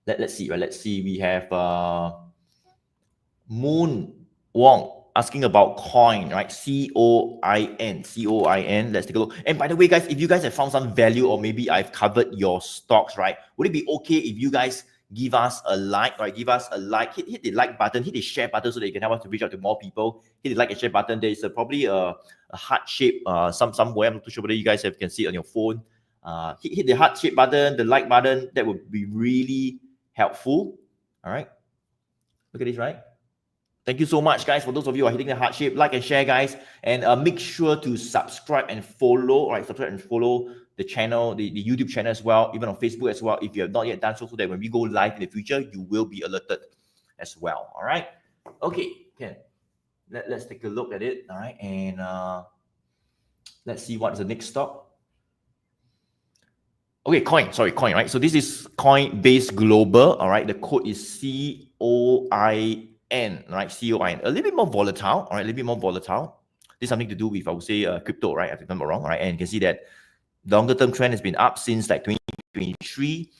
let's see, right? Let's see, we have Moon Wong asking about coin, right? C-O-I-N. Let's take a look. And by the way, guys, if you guys have found some value or maybe I've covered your stocks, right? Would it be okay if you guys give us a like, right? Give us a like, hit the like button, hit the share button so that you can help us to reach out to more people. Hit the like and share button. There is probably a heart shape somewhere. I'm not too sure whether you guys can see it on your phone. Hit the heart shape button, the like button. That would be really helpful. All right. Look at this, right? Thank you so much, guys, for those of you who are hitting the heart shape. Like and share, guys. And make sure to subscribe and follow, right? Subscribe and follow the channel, the YouTube channel as well, even on Facebook as well, if you have not yet done so, so that when we go live in the future, you will be alerted as well. All right. Okay, Ken. Let's take a look at it. All right. And let's see what's the next stock. Okay, coin, right? So this is Coinbase Global. All right. The code is COIN, right? COIN. A little bit more volatile. All right. A little bit more volatile. This is something to do with, I would say, crypto, right? If I'm not wrong, right? And you can see that longer term trend has been up since like 2023.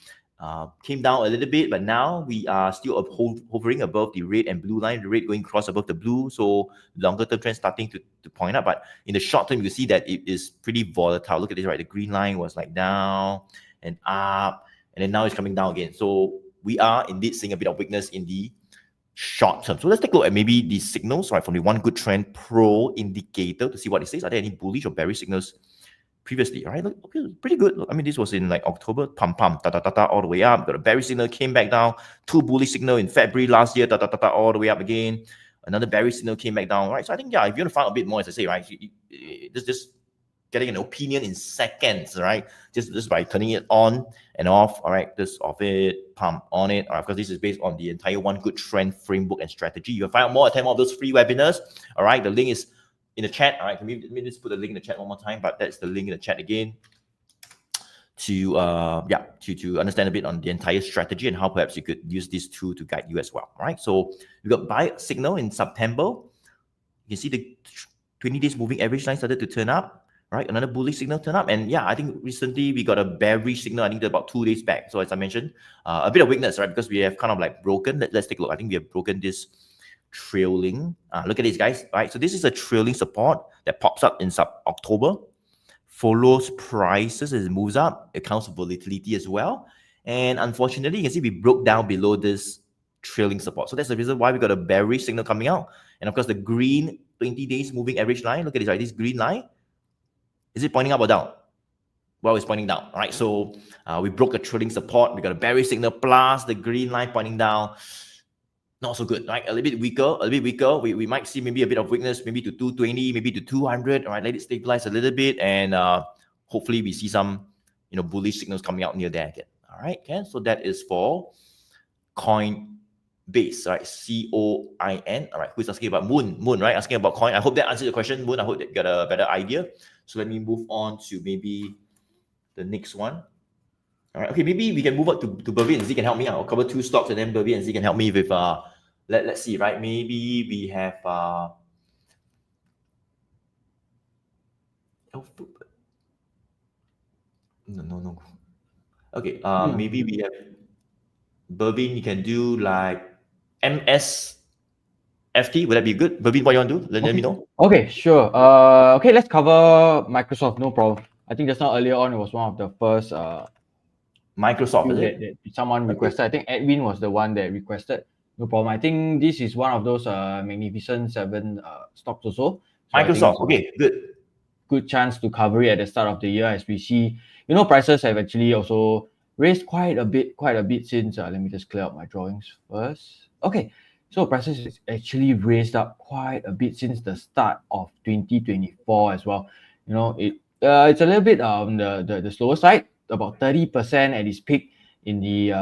Came down a little bit, but now we are still hovering above the red and blue line. The red going cross above the blue, so longer term trend starting to point up. But in the short term, you see that it is pretty volatile. Look at this, right? The green line was like down and up, and then now it's coming down again. So we are indeed seeing a bit of weakness in the short term. So let's take a look at maybe the signals, right, from the One Good Trend Pro indicator to see what it says. Are there any bullish or bearish signals previously? All right, look, okay, pretty good. I mean, this was in like October, all the way up. Got a bearish signal, came back down. 2 bullish signal in February last year, all the way up again. Another bearish signal came back down, right? So I think, yeah, if you want to find a bit more, as I say, right, just getting an opinion in seconds, right? Just by turning it on and off, all right? Just off it, pump on it, all right? Because this is based on the entire One Good Trend framework and strategy. You can find out more, attend more of those free webinars, all right? The link is in the chat. All right, let me just put the link in the chat one more time, but that's the link in the chat again to understand a bit on the entire strategy and how perhaps you could use this tool to guide you as well. All right, so we got buy signal in September. You can see the 20 days moving average line started to turn up. Right, another bullish signal turn up, and yeah, I think recently we got a bearish signal. I think about 2 days back. So as I mentioned, a bit of weakness, right? Because we have kind of like broken. Let's take a look. I think we have broken this trailing. Look at this, guys. Right, so this is a trailing support that pops up in October, follows prices as it moves up, accounts for volatility as well. And unfortunately, you can see we broke down below this trailing support. So that's the reason why we got a bearish signal coming out. And of course, the green 20 days moving average line. Look at this, right? This green line. Is it pointing up or down? Well, it's pointing down, right? So we broke a trailing support. We got a bearish signal plus the green line pointing down. Not so good, right? A little bit weaker. We might see maybe a bit of weakness, maybe to 220, maybe to 200. All right, let it stabilize a little bit, and hopefully we see some, bullish signals coming out near there again. All right, okay. So that is for Coinbase, right? COIN. All right. Who's asking about Moon, right? Asking about coin. I hope that answers your question, Moon. I hope that you got a better idea. So let me move on to maybe the next one. All right. Okay, maybe we can move on to Bervin and Z can help me out. I'll cover 2 stocks and then Bervin and Z can help me with let's see, right? Maybe we have no. Okay, maybe we have Bervin, you can do like MSFT. Would that be good? Bervin, what you want to do? Let me know. Okay, sure. Okay, let's cover Microsoft, no problem. I think just now earlier on, it was one of the first Microsoft, is it? That someone requested. I think Edwin was the one that requested. No problem. I think this is one of those Magnificent 7 stocks also. So Microsoft, okay, good. Good chance to cover it at the start of the year, as we see, prices have actually also raised quite a bit since, let me just clear up my drawings first. Okay, so prices is actually raised up quite a bit since the start of 2024 as well. It's a little bit on the slower side, about 30% at its peak in the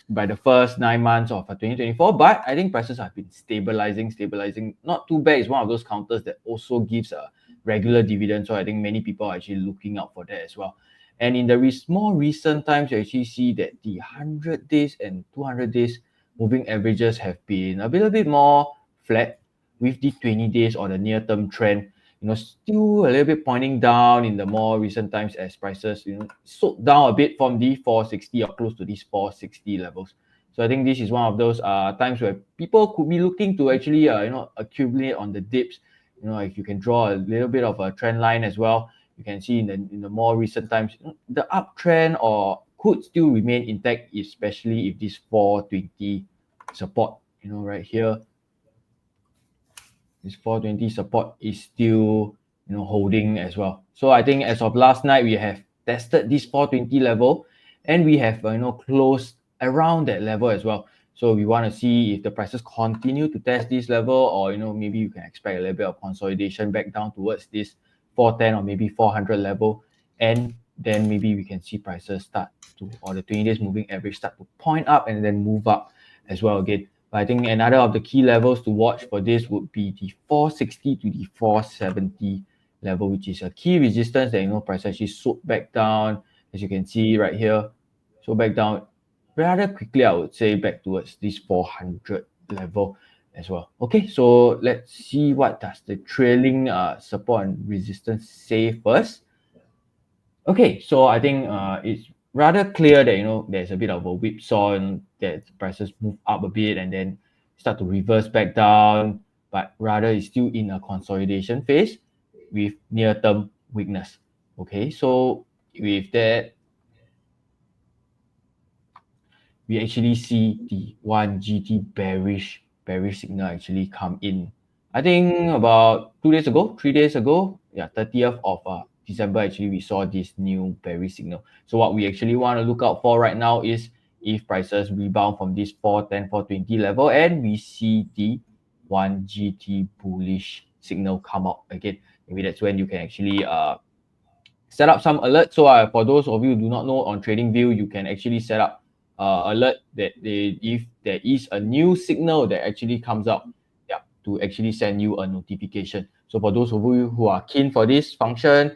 by the first 9 months of 2024, but I think prices have been stabilizing. Not too bad. It's one of those counters that also gives a regular dividend, so I think many people are actually looking out for that as well. And in the more recent times, you actually see that the 100 days and 200 days moving averages have been a little bit more flat, with the 20 days or the near-term trend still a little bit pointing down in the more recent times as prices, sold down a bit from the 460 or close to these 460 levels. So I think this is one of those times where people could be looking to actually, accumulate on the dips. If you can draw a little bit of a trend line as well, you can see in the more recent times, the uptrend or could still remain intact, especially if this 420 support, right here, this 420 support is still, holding as well. So I think as of last night, we have tested this 420 level, and we have, closed around that level as well. So we want to see if the prices continue to test this level, or, maybe you can expect a little bit of consolidation back down towards this 410 or maybe 400 level. And then maybe we can see prices start to, or the 20 days moving average start to point up and then move up as well again. But I think another of the key levels to watch for this would be the 460 to the 470 level, which is a key resistance that, price actually sold back down, as you can see right here. So back down rather quickly, I would say, back towards this 400 level as well. Okay, so let's see what does the trailing support and resistance say first. Okay, so I think it's rather clear that, there's a bit of a whipsaw and that prices move up a bit and then start to reverse back down, but rather it's still in a consolidation phase with near-term weakness. Okay, so with that, we actually see the 1 GT bearish signal actually come in. I think about 3 days ago, 30th of December, actually we saw this new bearish signal. So what we actually want to look out for right now is if prices rebound from this 410, 420 level and we see the 1 GT bullish signal come out again. Maybe that's when you can actually set up some alerts. So for those of you who do not know, on TradingView, you can actually set up alert that if there is a new signal that actually comes out, to actually send you a notification. So for those of you who are keen for this function,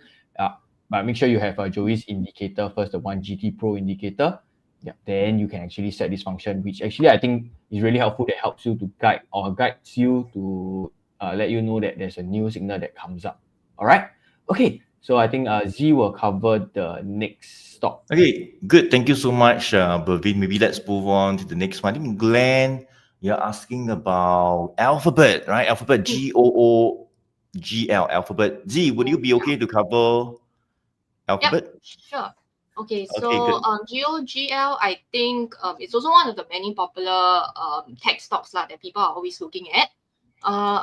but make sure you have Joey's indicator first, the 1 GT Pro indicator. Then you can actually set this function, which actually I think is really helpful. That helps you to guides you to let you know that there's a new signal that comes up. All right. Okay. So I think Z will cover the next stock. Okay, good. Thank you so much, Bervin. Maybe let's move on to the next one. I think Glenn, you're asking about Alphabet, right? Alphabet, GOOGL, Alphabet. Z, would you be okay to cover Alphabet? Yep, sure. Okay, so good. GOOGL, I think it's also one of the many popular tech stocks that people are always looking at.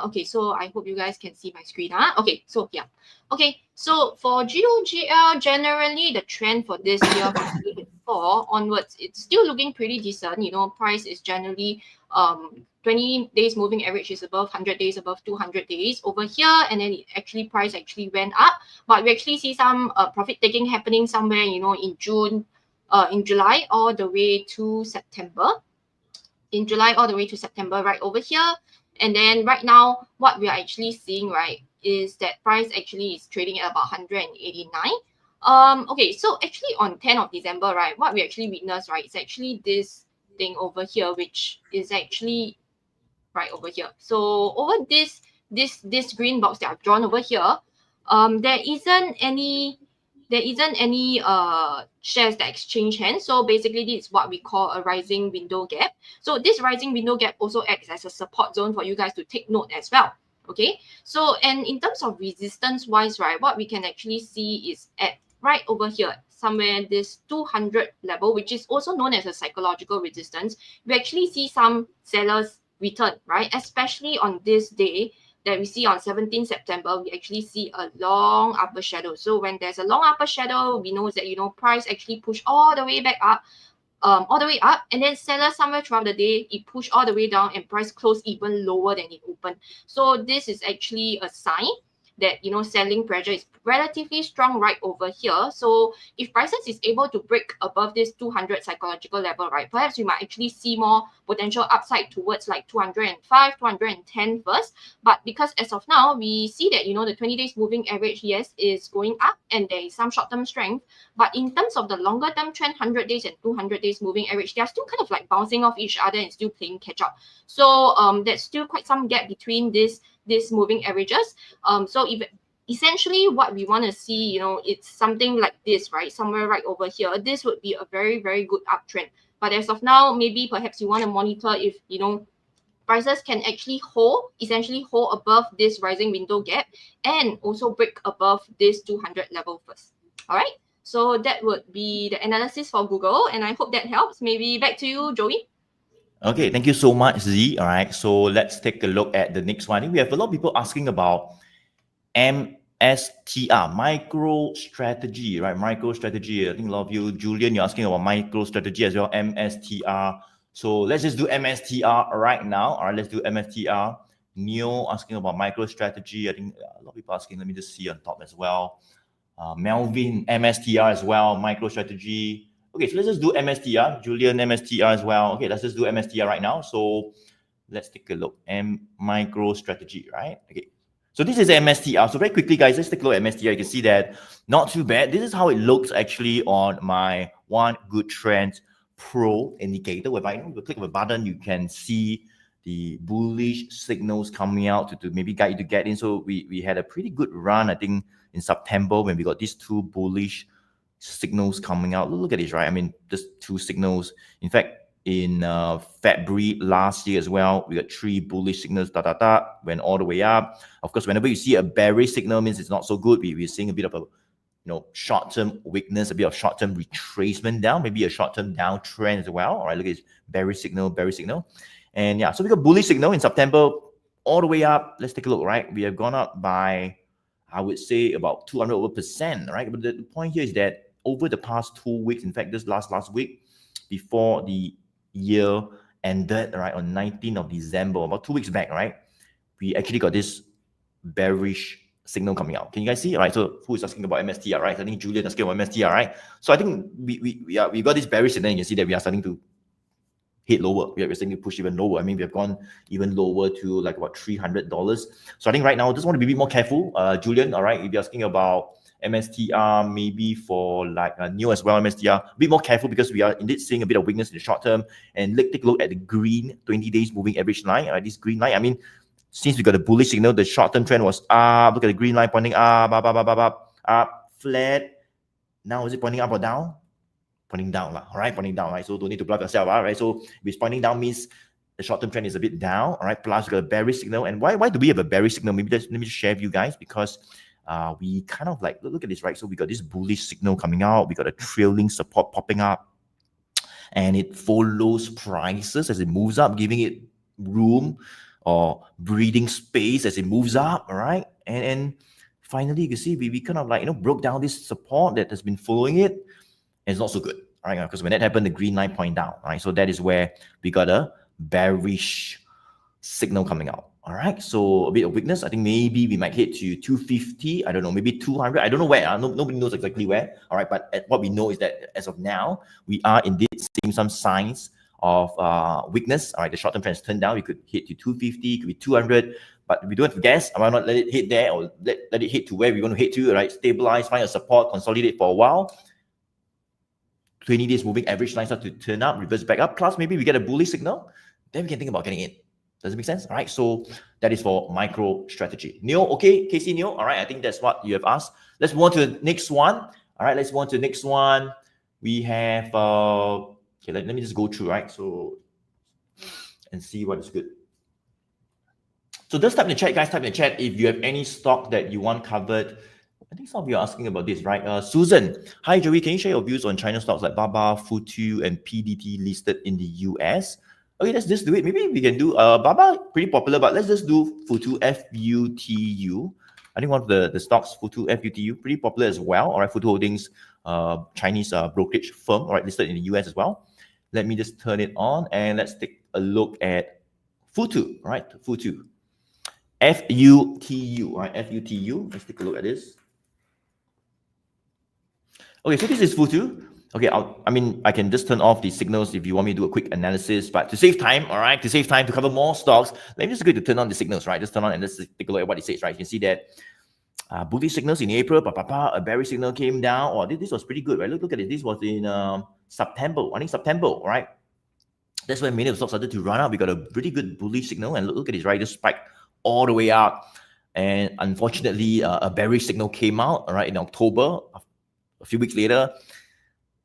Okay, so I hope you guys can see my screen. Okay, so yeah. Okay, so for GOOGL, generally the trend for this year from 2024 onwards, it's still looking pretty decent. Price is generally 20 days moving average is above 100 days, above 200 days over here, and then price actually went up, but we actually see some profit taking happening somewhere, in June, in July all the way to September. In July all the way to September, right over here. And then right now, what we are actually seeing, right, is that price actually is trading at about 189. Okay, so actually on 10th of December, right, what we actually witnessed, right, is actually this thing over here, which is actually right over here. So over this green box that I've drawn over here, there isn't any shares that exchange hands. So basically this is what we call a rising window gap. So this rising window gap also acts as a support zone for you guys to take note as well. Okay, so and in terms of resistance wise, right, what we can actually see is at right over here somewhere this 200 level, which is also known as a psychological resistance. We actually see some sellers return, right, especially on this day that we see on 17th September, we actually see a long upper shadow. So when there's a long upper shadow, we know that, price actually push all the way back up, and then sellers somewhere throughout the day, it pushed all the way down and price closed even lower than it opened. So this is actually a sign that, selling pressure is relatively strong right over here. So if prices is able to break above this 200 psychological level, right, perhaps we might actually see more potential upside towards like 205, 210 first. But because as of now, we see that, the 20 days moving average, yes, is going up and there is some short-term strength. But in terms of the longer-term trend, 100 days and 200 days moving average, they are still kind of like bouncing off each other and still playing catch-up. So there's still quite some gap between these moving averages. So essentially what we want to see, it's something like this, right? Somewhere right over here. This would be a very, very good uptrend. But as of now, maybe perhaps you want to monitor if, prices can actually essentially hold above this rising window gap and also break above this 200 level first. All right. So that would be the analysis for Google, and I hope that helps. Maybe back to you, Joey. Okay, thank you so much, Z. All right, so let's take a look at the next one. I think we have a lot of people asking about MSTR, micro strategy, right? Micro strategy. I think a lot of you, Julian, you're asking about micro strategy as well, MSTR. So let's just do MSTR right now. All right, let's do MSTR. Neo asking about micro strategy. I think a lot of people asking. Let me just see on top as well. Melvin, MSTR as well, micro strategy. Okay, so let's just do MSTR. Julian, MSTR as well. Okay, let's just do MSTR right now. So let's take a look. Micro strategy, right? Okay. So this is MSTR. So very quickly, guys, let's take a look at MSTR. You can see that not too bad. This is how it looks actually on my One Good Trend Pro indicator, whereby you click on the button, you can see the bullish signals coming out to maybe guide you to get in. So we had a pretty good run, I think, in September when we got these two bullish signals coming out. Look at this, right? I mean, just two signals. In fact, in February last year as well, we got three bullish signals, went all the way up. Of course, whenever you see a bearish signal, means it's not so good. We're seeing a bit of a short-term weakness, a bit of short-term retracement down, maybe a short-term downtrend as well. All right, look at this bearish signal. And yeah, so we got bullish signal in September all the way up. Let's take a look, right? We have gone up by, I would say, about 200%, right? But the point here is that over the past 2 weeks, in fact, this last week, before the year ended, right, on 19th of December, about 2 weeks back, right, we actually got this bearish signal coming out. Can you guys see? All right, so who is asking about MSTR, right? I think Julian asking about MSTR, right? So I think we got this bearish signal. You can see that we are starting to hit lower. We're starting to push even lower. I mean, we have gone even lower to like about $300. So I think right now, I just want to be a bit more careful. Julian, all right, if you're asking about MSTR, maybe for like Neo as well, MSTR, a bit more careful because we are indeed seeing a bit of weakness in the short term. And let's take a look at the green 20 days moving average line. This green line, I mean, since we got a bullish signal, the short-term trend was up. Look at the green line pointing up, flat. Now is it pointing up or down? Pointing down, all right, pointing down, right? So don't need to bluff yourself, all right? So if it's pointing down means the short-term trend is a bit down, all right? Plus we got a bearish signal. And why do we have a bearish signal? Maybe let me just share with you guys, because we kind of like, look at this, right? So we got this bullish signal coming out. We got a trailing support popping up, and it follows prices as it moves up, giving it room or breathing space as it moves up, all right? And finally, you can see we kind of like, broke down this support that has been following it. And it's not so good, all right? Because when that happened, the green line point down, right? So that is where we got a bearish signal coming out, all right? So a bit of weakness. I think maybe we might hit to 250. I don't know, maybe 200. I don't know where. Nobody knows exactly where, all right? But what we know is that as of now, we are indeed seeing some signs of weakness, all right? The short-term trend has turned down. We could hit to 250, could be 200. But we don't have to guess. I might not let it hit there, or let it hit to where we want to hit to, right? Stabilize, find a support, consolidate for a while. 20 days moving average line start to turn up, reverse back up, plus maybe we get a bullish signal, then we can think about getting in. Does it make sense? All right, so that is for micro strategy. Neo, okay, Casey Neo, all right, I think that's what you have asked. Let's move on to the next one. All right, let's move on to the next one. We have, okay, let me just go through, right? So, and see what is good. So just type in the chat, guys, type in the chat if you have any stock that you want covered. I think some of you are asking about this, right? Susan, hi Joey, can you share your views on China stocks like BABA, FUTU, and PDT listed in the US? Okay, let's just do it. Maybe we can do BABA, pretty popular, but let's just do FUTU, FUTU. I think one of the stocks, FUTU, FUTU, pretty popular as well. All right, FUTU Holdings, Chinese brokerage firm, all right, listed in the US as well. Let me just turn it on and let's take a look at FUTU, all right? FUTU, FUTU, all right? FUTU. Let's take a look at this. Okay, so this is FUTU. Okay, I can just turn off the signals if you want me to do a quick analysis, but to save time, all right, to cover more stocks, let me just go to turn on the signals, right? Just turn on and let's take a look at what it says, right? You can see that bullish signals in April, a bearish signal came down. Oh, this was pretty good, right? Look at it. This was in September, I think September, all right? That's when many of the stocks started to run up. We got a pretty good bullish signal, and look at this, right? Just spiked all the way up. And unfortunately, a bearish signal came out, all right, in October, a few weeks later,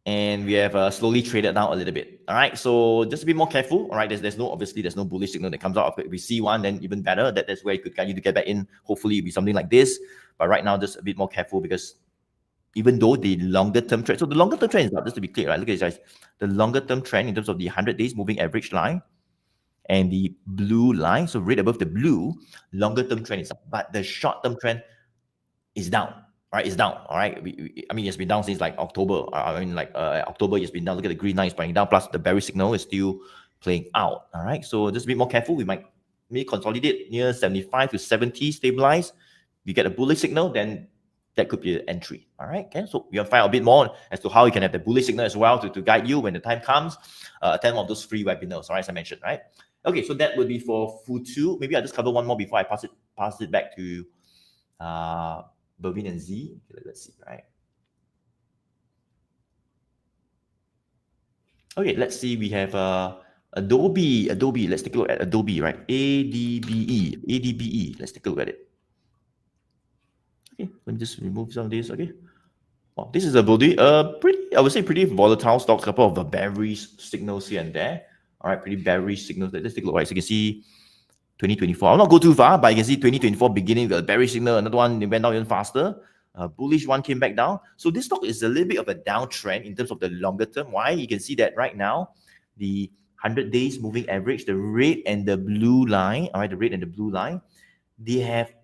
and we have slowly traded down a little bit. All right, so just be more careful. All right, there's no bullish signal that comes out. If we see one, then even better. That's where you could guide you to get back in. Hopefully, it'll be something like this. But right now, just a bit more careful because even though the longer term trend, so the longer term trend is up, just to be clear, right? Look at this, guys. The longer term trend in terms of the 100 days moving average line and the blue line, so red above the blue, longer term trend is up, but the short term trend is down, right? It's down, all right? I mean, it's been down since like October. October, it's been down. Look at the green line is pointing down, plus the bearish signal is still playing out, all right? So just be more careful. We might consolidate near 75 to 70, stabilize. We get a bullish signal, then that could be an entry, all right? Okay, so we'll find out a bit more as to how you can have the bullish signal as well to guide you when the time comes. Attend one of those free webinars, all right, as I mentioned, right? Okay, so that would be for FUTU. Maybe I'll just cover one more before I pass it back to Bervin and Z. Okay, let's see, right? Okay, let's see. We have Adobe. Let's take a look at Adobe, right? ADBE. Let's take a look at it. Okay, let me just remove some of this. Okay. Well, this is Adobe. I would say pretty volatile stocks. Couple of bearish signals here and there. All right, pretty bearish signals. Let's take a look. Right, so you can see 2024. I'll not go too far, but you can see 2024 beginning with a bearish signal. Another one went down even faster. Bullish one came back down. So this stock is a little bit of a downtrend in terms of the longer term. Why? You can see that right now, the 100 days moving average, the red and the blue line, all right, the red and the blue line, they have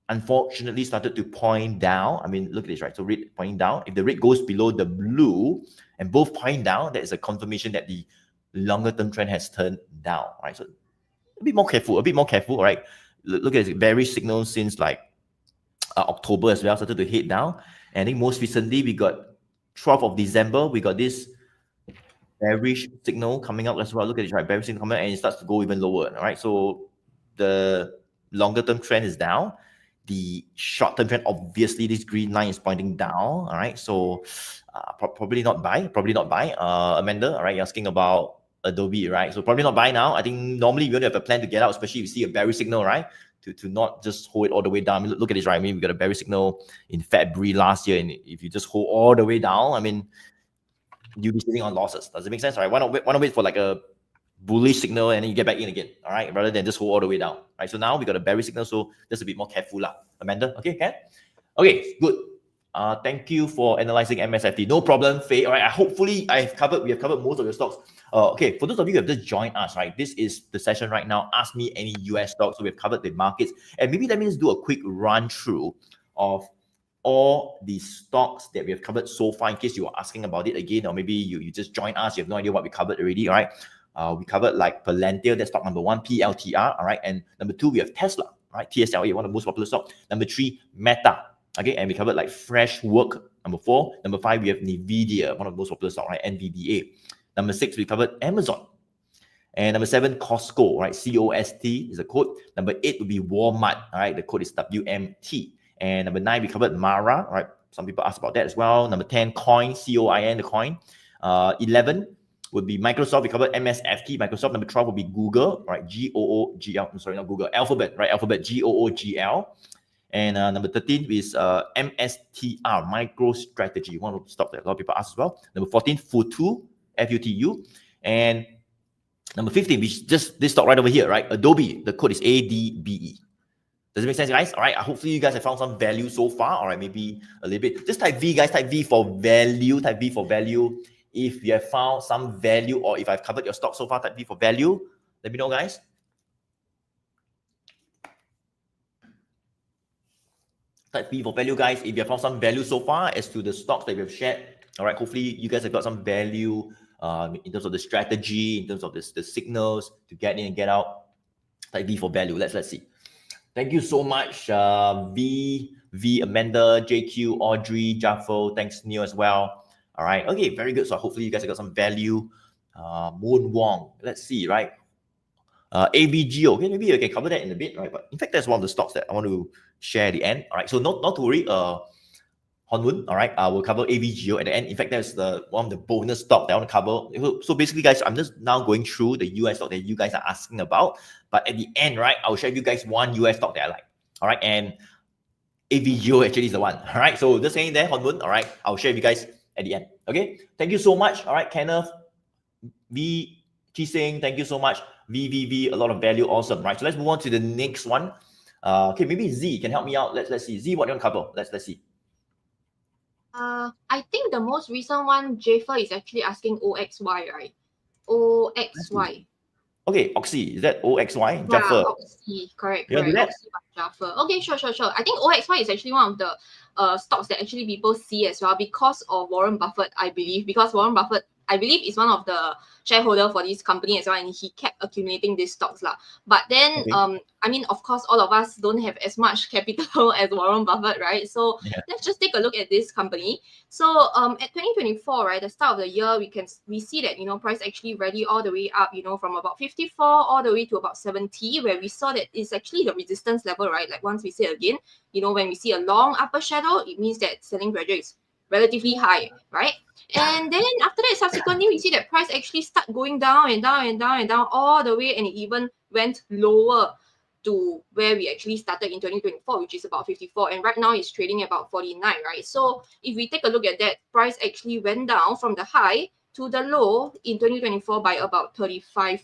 unfortunately started to point down. I mean, look at this, right? So red pointing down. If the red goes below the blue and both point down, that is a confirmation that the longer term trend has turned down, right? So a bit more careful, all right? Look at this bearish signal since like October as well, started to head down. And I think most recently we got 12th of December, we got this bearish signal coming out as well. Look at this, right? Bearish signal coming out and it starts to go even lower, all right? So the longer term trend is down. The short term trend, obviously, this green line is pointing down, all right? So probably not buy, Amanda, all right? You're asking about Adobe, right? So probably not buy now. I think normally you only have a plan to get out, especially if you see a bearish signal, right? To not just hold it all the way down. I mean, look at this, right? I mean, we got a bearish signal in February last year, and if you just hold all the way down, I mean, you'll be sitting on losses. Does it make sense? All right? Why not wait for like a bullish signal and then you get back in again, all right? Rather than just hold all the way down, right? So now we got a bearish signal, so just a bit more careful lah, Amanda. Okay, Ken? Okay, good. Thank you for analyzing MSFT. No problem, Faye. All right, we have covered most of your stocks. Okay, for those of you who have just joined us, right, this is the session right now. Ask me any US stocks. So we've covered the markets. And maybe let me just do a quick run through of all the stocks that we have covered so far in case you are asking about it again, or maybe you just joined us, you have no idea what we covered already, all right? We covered like PLTR, that's stock number 1, PLTR, all right? And number 2, we have Tesla, right? TSLA, one of the most popular stocks. Number 3, Meta, okay? And we covered like Fresh Work, number 4. Number 5, we have NVDA, one of the most popular stocks, right? NVDA. Number 6, we covered Amazon. And number 7, Costco, right? COST is the code. Number 8 would be Walmart, all right? The code is WMT. And number 9, we covered Mara, right? Some people asked about that as well. Number 10, Coin, COIN, the coin. 11 would be Microsoft. We covered MSFT, Microsoft. Number 12 would be Google, right? GOOGL. I'm sorry, not Google. Alphabet, right? Alphabet, GOOGL. And number 13 is MSTR, MicroStrategy, one of the stocks that a lot of people ask as well. Number 14, FUTU, FUTU. And number 15, which is just this stock right over here, right? Adobe, the code is ADBE. Does it make sense, guys? All right. Hopefully you guys have found some value so far. All right, maybe a little bit. Just type V, guys. Type V for value. Type V for value. If you have found some value, or if I've covered your stock so far, type V for value. Let me know, guys. Type V for value, guys. If you have found some value so far as to the stocks that we have shared. All right. Hopefully you guys have got some value in terms of the strategy, in terms of the signals to get in and get out. Type V for value. Let's see. Thank you so much, V, Amanda, JQ, Audrey, Jaffo. Thanks, Neil, as well. All right. Okay, very good. So hopefully you guys have got some value. Moon Wong. Let's see, right? AVGO. Okay, maybe you can cover that in a bit, right? But in fact, that's one of the stocks that I want to share at the end. All right. So not to worry. Honwoon, all right, I will cover AVGO at the end. In fact, that's one of the bonus stock that I want to cover. So basically, guys, I'm just now going through the US stock that you guys are asking about. But at the end, right, I'll share with you guys one US stock that I like. All right, and AVGO actually is the one. All right, so just saying there, Honwoon, all right, I'll share with you guys at the end. Okay, thank you so much. All right, Kenneth, V, Chising, thank you so much. VVV, a lot of value, awesome. Right, so let's move on to the next one. Okay, maybe Z can help me out. Let's see. Z, what do you want to cover? Let's see. I think the most recent one, Jaffer is actually asking OXY, right? OXY. Okay, Oxy, is that OXY? Yeah, Jaffer. Oxy, correct, You wanna do correct. that? Oxy by Jaffer. Okay, sure. I think OXY is actually one of the stocks that actually people see as well because of Warren Buffett, I believe. Because Warren Buffett, I believe, is one of the shareholder for this company as well, and he kept accumulating these stocks lah. But then, Okay. I mean, of course, all of us don't have as much capital as Warren Buffett, right? So Yeah. let's just take a look at this company. So at 2024, right, the start of the year, we see that price actually rally all the way up, from about 54 all the way to about 70, where we saw that it's actually the resistance level, right? Like once we say again, when we see a long upper shadow, it means that selling pressure is relatively high, right? And then after that, subsequently, we see that price actually start going down and down and down and down all the way, and it even went lower to where we actually started in 2024, which is about 54. And right now it's trading about 49, right? So if we take a look at that, price actually went down from the high to the low in 2024 by about 35%.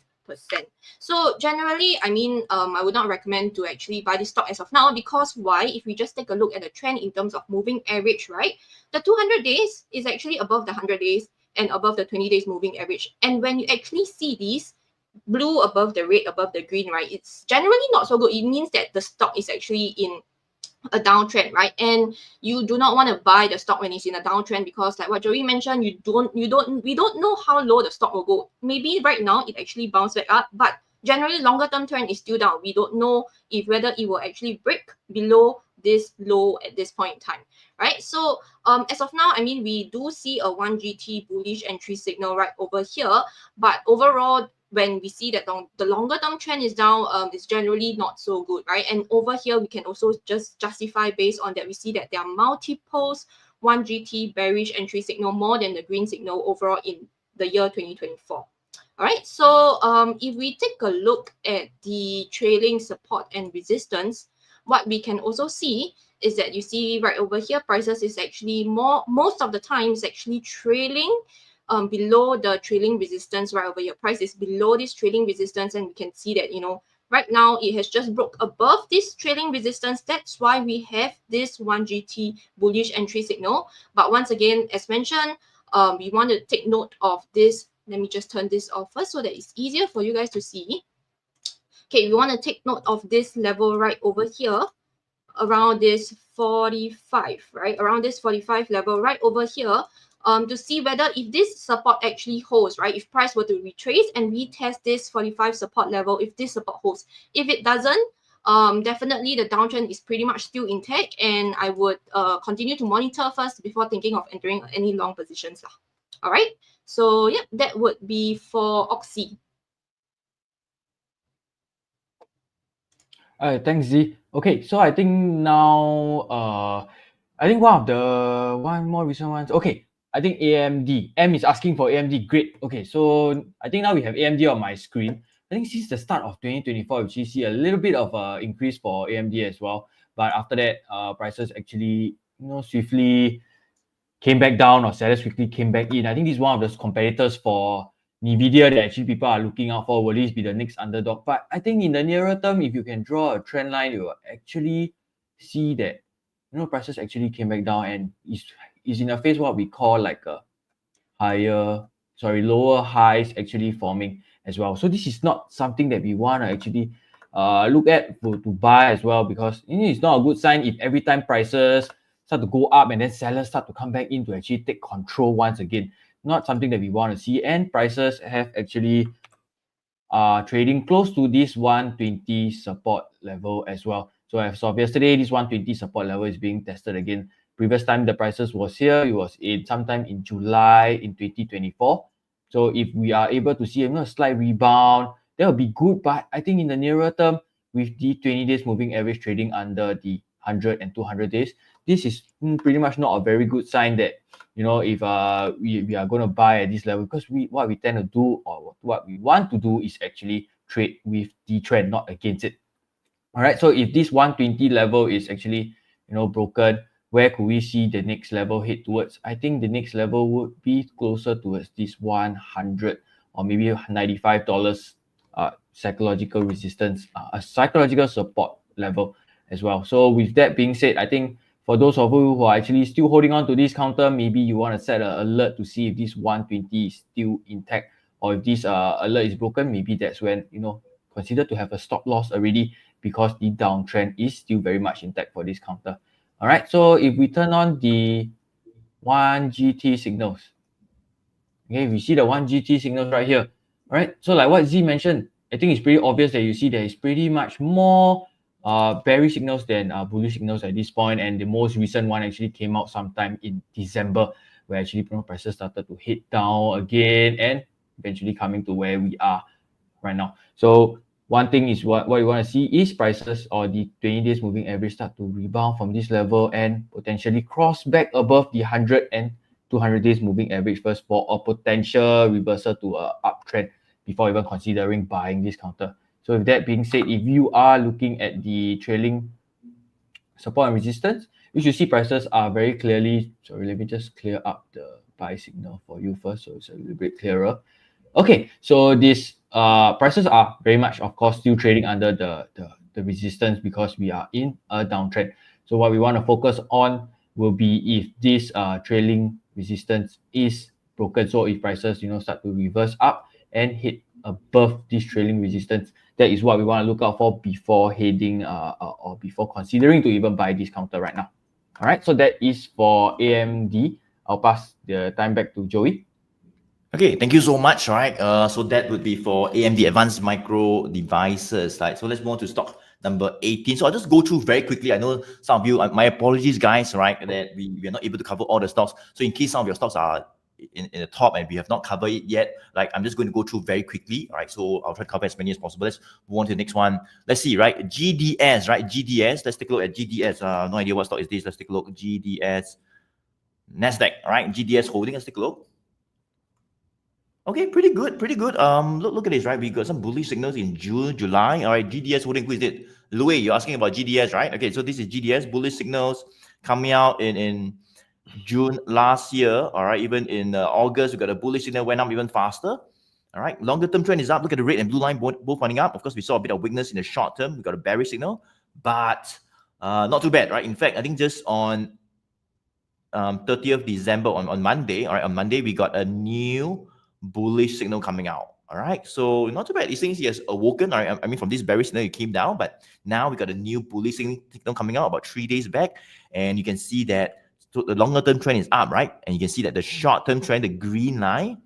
So generally, I mean, I would not recommend to actually buy this stock as of now because why? If we just take a look at the trend in terms of moving average, right? The 200 days is actually above the 100 days and above the 20 days moving average. And when you actually see these, blue above the red above the green, right, it's generally not so good. It means that the stock is actually in a downtrend, right? And you do not want to buy the stock when it's in a downtrend because like what Joey mentioned, we don't know how low the stock will go. Maybe right now it actually bounced back up, but generally longer term trend is still down. We don't know if whether it will actually break below this low at this point in time, right? So as of now, I mean, we do see a 1GT bullish entry signal right over here, but overall, when we see that the longer term trend is down, it's generally not so good, right? And over here, we can also just justify based on that. We see that there are multiples 1GT bearish entry signal more than the green signal overall in the year 2024. All right, so if we take a look at the trailing support and resistance, what we can also see is that you see right over here, prices is actually most of the time is actually trailing below the trailing resistance right over here. Price is below this trailing resistance, and we can see that right now it has just broke above this trailing resistance. That's why we have this 1GT bullish entry signal. But once again, as mentioned, we want to take note of this. Let me just turn this off first so that it's easier for you guys to see. Okay, we want to take note of this level right over here around this 45, right? Around this 45 level right over here, to see whether if this support actually holds, right? If price were to retrace and retest this 45 support level, if this support holds. If it doesn't, definitely the downtrend is pretty much still intact, and I would continue to monitor first before thinking of entering any long positions. All right, so yeah, that would be for Oxy. Thanks, Z. Okay, so I think now, I think one more recent ones. Okay, I think AMD. M is asking for AMD. Great. Okay, so I think now we have AMD on my screen. I think since the start of 2024, we see a little bit of increase for AMD as well. But after that, prices actually swiftly came back down, or sellers quickly came back in. I think this is one of those competitors for NVDA that actually people are looking out for. Will this be the next underdog? But I think in the nearer term, if you can draw a trend line, you will actually see that prices actually came back down and is in a phase what we call like a lower highs actually forming as well. So this is not something that we want to actually look at to buy as well, because it's not a good sign if every time prices start to go up and then sellers start to come back in to actually take control once again. Not something that we want to see. And prices have actually trading close to this 120 support level as well. So as of yesterday, this 120 support level is being tested again. Previous time the prices was here, it was in sometime in July in 2024. So if we are able to see a slight rebound, that will be good. But I think in the nearer term, with the 20 days moving average trading under the 100 and 200 days, this is pretty much not a very good sign that if we are going to buy at this level, because what we tend to do, or what we want to do, is actually trade with the trend, not against it. All right, so if this 120 level is actually broken, where could we see the next level head towards? I think the next level would be closer towards this 100 or maybe $95 psychological resistance, a psychological support level as well. So with that being said, I think for those of you who are actually still holding on to this counter, maybe you want to set an alert to see if this 120 is still intact, or if this alert is broken. Maybe that's when, you know, consider to have a stop loss already, because the downtrend is still very much intact for this counter. All right, so if we turn on the 1GT signals, okay, we see the 1GT signals right here. All right, so like what Z mentioned, I think it's pretty obvious that you see there is pretty much more bearish signals than bullish signals at this point, and the most recent one actually came out sometime in December, where actually prices started to hit down again and eventually coming to where we are right now. So one thing is what you want to see is prices or the 20 days moving average start to rebound from this level and potentially cross back above the 100 and 200 days moving average first for a potential reversal to a uptrend before even considering buying this counter. So with that being said, if you are looking at the trailing support and resistance, you should see prices are very clearly, sorry, let me just clear up the buy signal for you first so it's a little bit clearer. Okay, so these prices are very much, of course, still trading under the resistance because we are in a downtrend. So what we want to focus on will be if this trailing resistance is broken. So if prices, you know, start to reverse up and hit above this trailing resistance, that is what we want to look out for before heading or before considering to even buy this counter right now. All right, so that is for AMD. I'll pass the time back to Joey. Okay, thank you so much. All right, so that would be for AMD Advanced Micro Devices. Right, so let's move on to stock number 18. So I'll just go through very quickly. I know some of you, my apologies, guys, right, that we are not able to cover all the stocks. So in case some of your stocks are in the top and we have not covered it yet, like I'm just going to go through very quickly. All right, so I'll try to cover as many as possible. Let's move on to the next one. Let's see, right, GDS, right, GDS. Let's take a look at GDS. No idea what stock is this. Let's take a look. GDS, Nasdaq. All right, GDS holding. Let's take a look. Okay, pretty good, pretty good. Look at this, right? We got some bullish signals in June, July. All right, GDS holding. Who is it? Louis, you're asking about GDS, right? Okay, so this is GDS bullish signals coming out in June last year. All right, even in August, we got a bullish signal went up even faster. All right, longer term trend is up. Look at the red and blue line both pointing up. Of course, we saw a bit of weakness in the short term. We got a bearish signal, but not too bad, right? In fact, I think just on 30th December on Monday, all right, on Monday we got a new bullish signal coming out. All right, so not too bad. These things he has awoken. All right, I mean from this bearish signal it came down, but now we got a new bullish signal coming out about 3 days back, and you can see that so the longer term trend is up, right? And you can see that the short term trend, the green line,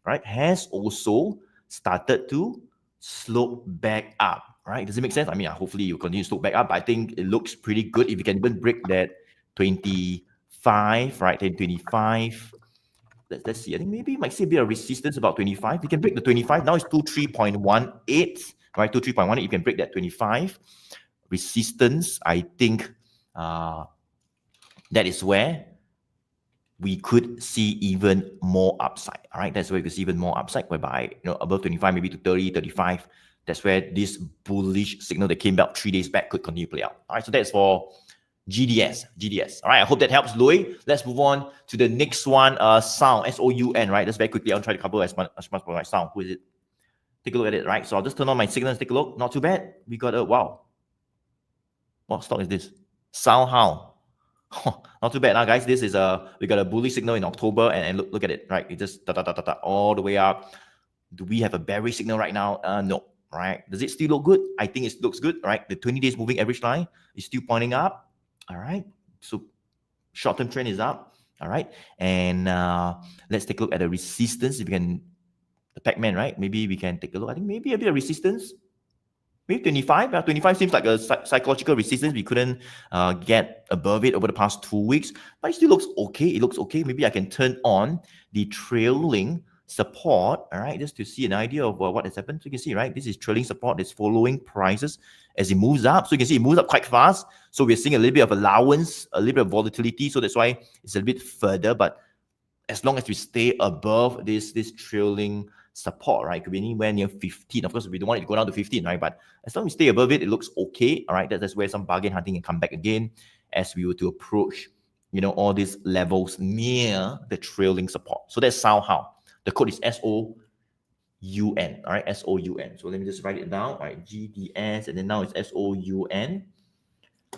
right, has also started to slope back up. Right? Does it make sense? I mean, hopefully you continue to slope back up, but I think it looks pretty good if you can even break that 25, right? 25. Let's see. I think maybe you might see a bit of resistance about 25. You can break the 25. Now it's 23.18, right? 23.18. You can break that 25 resistance. I think that is where we could see even more upside. All right, that's where we could see even more upside, whereby above 25, maybe to 30, 35. That's where this bullish signal that came out 3 days back could continue to play out. All right, so that's for GDS. All right, I hope that helps, Louis. Let's move on to the next one. SOUN, S-O-U-N, right? Just very quickly, I'll try to cover as much as my SOUN. Who is it? Take a look at it, right? So I'll just turn on my signals, take a look. Not too bad. We got a, wow. What stock is this? SOUN how? Not too bad now, guys. This is we got a bullish signal in October, and look at it, right? It just all the way up. Do we have a bearish signal right now? No, right? Does it still look good? I think it looks good, right? The 20 days moving average line is still pointing up. All right, so short-term trend is up. All right, and let's take a look at the resistance. If you can, the Pac-Man, right? Maybe we can take a look. I think maybe a bit of resistance. Maybe 25. 25 seems like a psychological resistance. We couldn't get above it over the past 2 weeks, but it still looks okay. It looks okay. Maybe I can turn on the trailing support, all right, just to see an idea of what has happened. So you can see, right, this is trailing support that's following prices as it moves up. So you can see it moves up quite fast. So we're seeing a little bit of allowance, a little bit of volatility. So that's why it's a bit further. But as long as we stay above this trailing support, right, it could be anywhere near 15. Of course, we don't want it to go down to 15, right? But as long as we stay above it, it looks okay. All right, that's where some bargain hunting can come back again as we were to approach, all these levels near the trailing support. So that's SOUN. The code is SOUN, all right, SOUN. So let me just write it down, all right, GDS, and then now it's SOUN.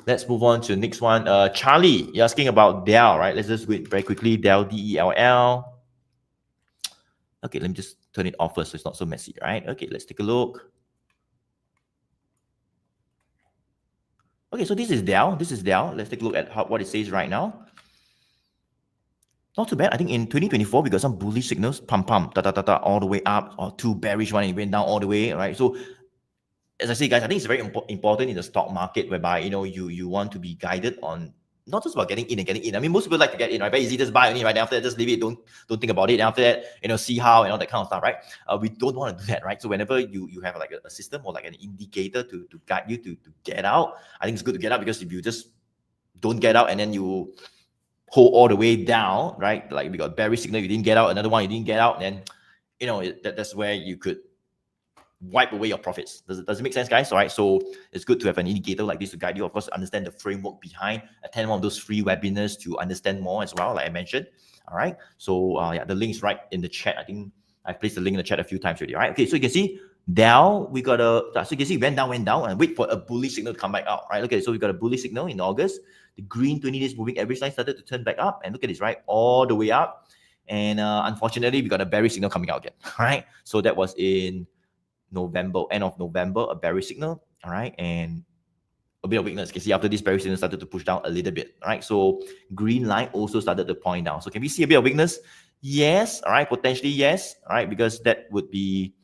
Let's move on to the next one. Charlie, you're asking about DELL, right? Let's just do it very quickly. DELL, DELL. Okay, let me just turn it off first so it's not so messy, right? Okay, let's take a look. Okay, so this is DELL. This is DELL. Let's take a look at what it says right now. Not too bad. I think in 2024, we got some bullish signals, pump, all the way up, or two bearish one, and it went down all the way, right? So, as I say, guys, I think it's very important in the stock market whereby, you know, you want to be guided on not just about getting in and getting in. I mean, most people like to get in, right? Very easy, just buy only, right? Then after that, just leave it. Don't think about it. And after that, you know, see how and all that kind of stuff, right? We don't want to do that, right? So whenever you have like a system or like an indicator to guide you to get out, I think it's good to get out, because if you just don't get out and then you hold all the way down, right? Like we got bearish signal, you didn't get out, another one you didn't get out, then you know that's where you could wipe away your profits. Does it make sense, guys? All right, so it's good to have an indicator like this to guide you. Of course, understand the framework behind. Attend one of those free webinars to understand more as well, like I mentioned. All right, so yeah, the link's right in the chat. I think I've placed the link in the chat a few times already. All right, okay, so you can see DELL, we got so you can see went down, and wait for a bullish signal to come back out, right? Okay, so we got a bullish signal in August. The green 20 days moving average line started to turn back up, and look at this, right? All the way up. And unfortunately, we got a bearish signal coming out again, all right? So that was in November, end of November, a bearish signal, all right? And a bit of weakness. You can see after this bearish signal started to push down a little bit, all right? So green line also started to point down. So can we see a bit of weakness? Yes, all right, potentially yes, all right, because that would be,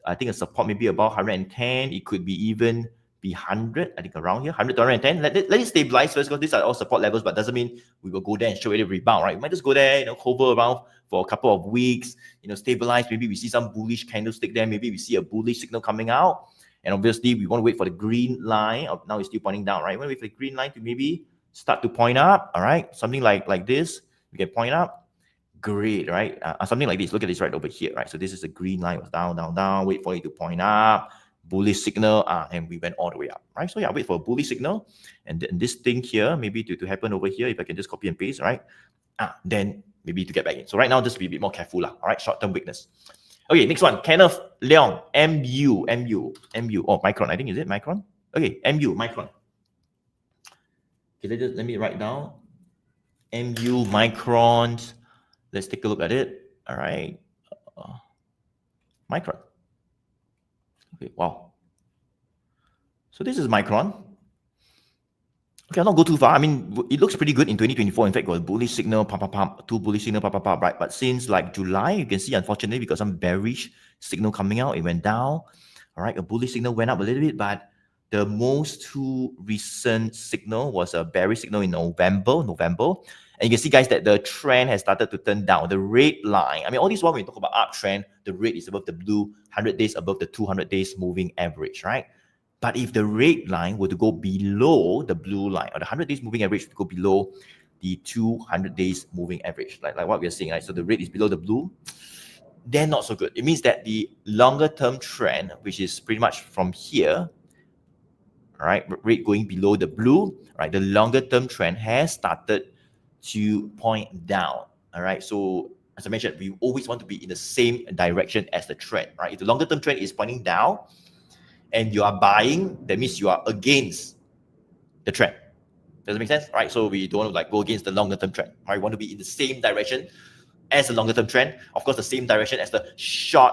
I think, a support maybe about 110. It could be even be 100, I think around here, 100 to 110. Let it stabilize first, because these are all support levels, but doesn't mean we will go there and show it a rebound, right? We might just go there, you know, hover around for a couple of weeks, you know, stabilize. Maybe we see some bullish candlestick there. Maybe we see a bullish signal coming out. And obviously, we want to wait for the green line. Now it's still pointing down, right? We want to wait for the green line to maybe start to point up, all right? Something like this, we can point up. Great, right? Something like this. Look at this right over here, right? So this is the green line, it was down, down, down. Wait for it to point up. Bullish signal, and we went all the way up, right? So yeah, wait for a bullish signal, and then this thing here maybe to happen over here. If I can just copy and paste, right? Then maybe to get back in. So right now, just be a bit more careful, all right? Short-term weakness. Okay, next one. Kenneth Leong, MU. Oh, Micron. I think, is it Micron? Okay, MU, Micron. Okay, let me write down MU Microns. Let's take a look at it. All right. Micron. Okay, wow. So this is Micron. Okay, I'll not go too far. I mean, it looks pretty good in 2024. In fact, got a bullish signal, pump, two bullish signal, pump, right? But since like July, you can see, unfortunately, we got some bearish signal coming out. It went down. All right, a bullish signal went up a little bit, but the most two recent signal was a bearish signal in November. And you can see, guys, that the trend has started to turn down. The red line, I mean, all this while when we talk about uptrend, the red is above the blue, 100 days above the 200 days moving average, right? But if the red line were to go below the blue line, or the 100 days moving average to go below the 200 days moving average, like what we're seeing, right? So the red is below the blue, then not so good. It means that the longer term trend, which is pretty much from here, right, red going below the blue, right, the longer term trend has started to point down, all right? So as I mentioned, we always want to be in the same direction as the trend, right? If the longer term trend is pointing down and you are buying, that means you are against the trend. Does it make sense? All right, so we don't want to like go against the longer term trend, right? We want to be in the same direction as the longer term trend, of course, the same direction as the short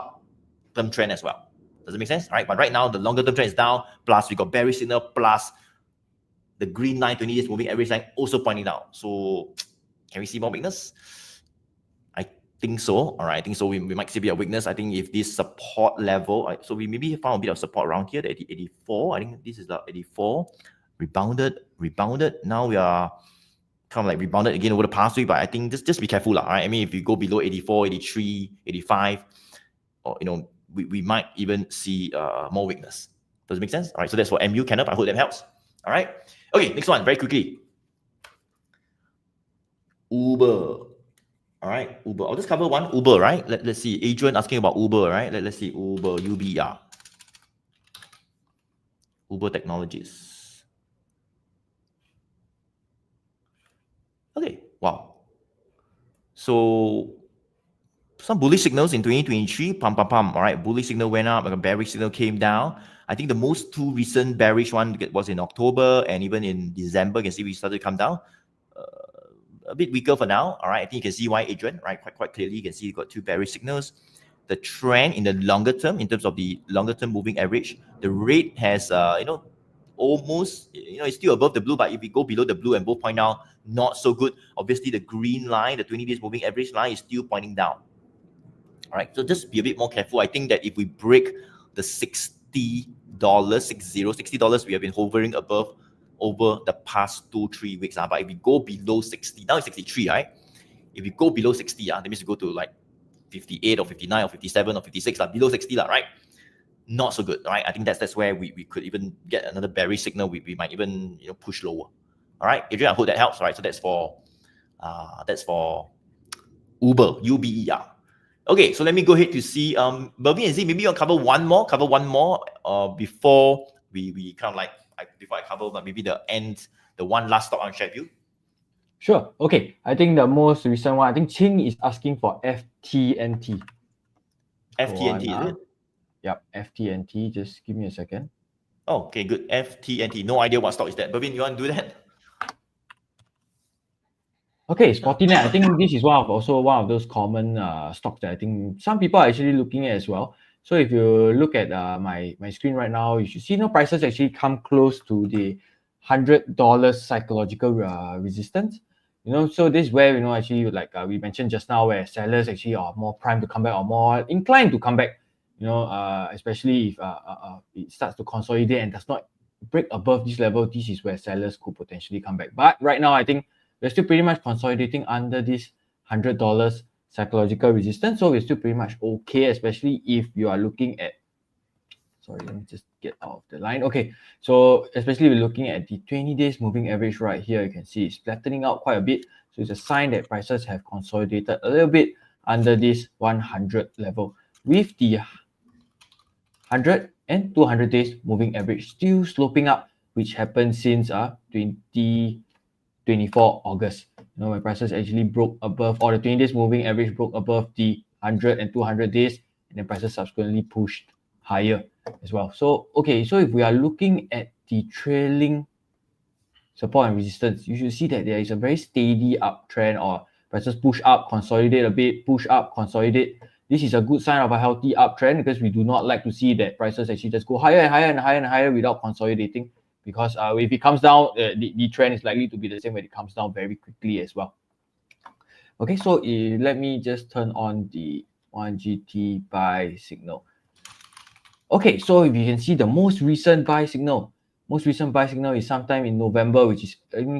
term trend as well. Does it make sense? All right, but right now the longer term trend is down, plus we got bearish signal, plus the green line, 20 days moving average line also pointing down. So can we see more weakness? I think so. All right, I think so. We might see a bit of weakness. I think if this support level, so we maybe found a bit of support around here, the 84. I think this is the 84. Rebounded. Now we are kind of like rebounded again over the past week, but I think just be careful, right? I mean, if you go below 84, 83, 85, or, you know, we might even see more weakness. Does it make sense? All right, so that's for MU, Kenneth. I hope that helps. All right. Okay, next one, very quickly. Uber. All right, Uber. I'll just cover one Uber, right? Let's see. Adrian asking about Uber, right? Let's see. Uber, UBR. Uber Technologies. Okay, wow. So some bullish signals in 2023. Pam, pam, pam. All right, bullish signal went up, like a bearish signal came down. I think the most two recent bearish one was in October and even in December. You can see we started to come down. A bit weaker for now. All right, I think you can see why, Adrian, right? Quite clearly, you can see you got two bearish signals. The trend in the longer term, in terms of the longer term moving average, the rate has, almost, it's still above the blue, but if we go below the blue and both point out, not so good. Obviously, the green line, the 20 days moving average line is still pointing down. All right, so just be a bit more careful. I think that if we break the $60, $60 we have been hovering above over the past 2-3 weeks. But if we go below 60, now it's 63, right? If we go below 60, that means we go to like 58 or 59 or 57 or 56, below 60, right? Not so good, right? I think that's where we could even get another bearish signal. We might even push lower. All right, Adrian, I hope that helps. All right, so that's for Uber, UBER. Okay, so let me go ahead to see Bervin and Z, maybe you'll cover one more before we kind of like before I cover maybe the one last stock on share view. Sure. Okay. I think the most recent one, I think Ching is asking for FTNT. FTNT, is it? Yep, FTNT. Just give me a second. Oh, okay, good. FTNT. No idea what stock is that. Bervin, you want to do that? Okay, Sportynet. I think this is one of those common stocks that I think some people are actually looking at as well. So if you look at my screen right now, you should see prices actually come close to the $100 psychological resistance. So this is where actually like we mentioned just now, where sellers actually are more primed to come back or more inclined to come back. Especially if it starts to consolidate and does not break above this level, this is where sellers could potentially come back. But right now, I think we're still pretty much consolidating under this $100 psychological resistance. So we're still pretty much okay, especially if you are looking at, sorry, let me just get out of the line. Okay, so especially we're looking at the 20 days moving average right here, you can see it's flattening out quite a bit. So it's a sign that prices have consolidated a little bit under this 100 level, with the 100 and 200 days moving average still sloping up, which happened since 2024 August. When prices actually broke above, or the 20 days moving average broke above the 100 and 200 days, and then prices subsequently pushed higher as well. So okay, so if we are looking at the trailing support and resistance, you should see that there is a very steady uptrend, or prices push up, consolidate a bit, push up, consolidate. This is a good sign of a healthy uptrend, because we do not like to see that prices actually just go higher and higher and higher and higher without consolidating. Because if it comes down, the trend is likely to be the same when it comes down very quickly as well. Okay, so let me just turn on the 1GT buy signal. Okay, so if you can see the most recent buy signal is sometime in November, which is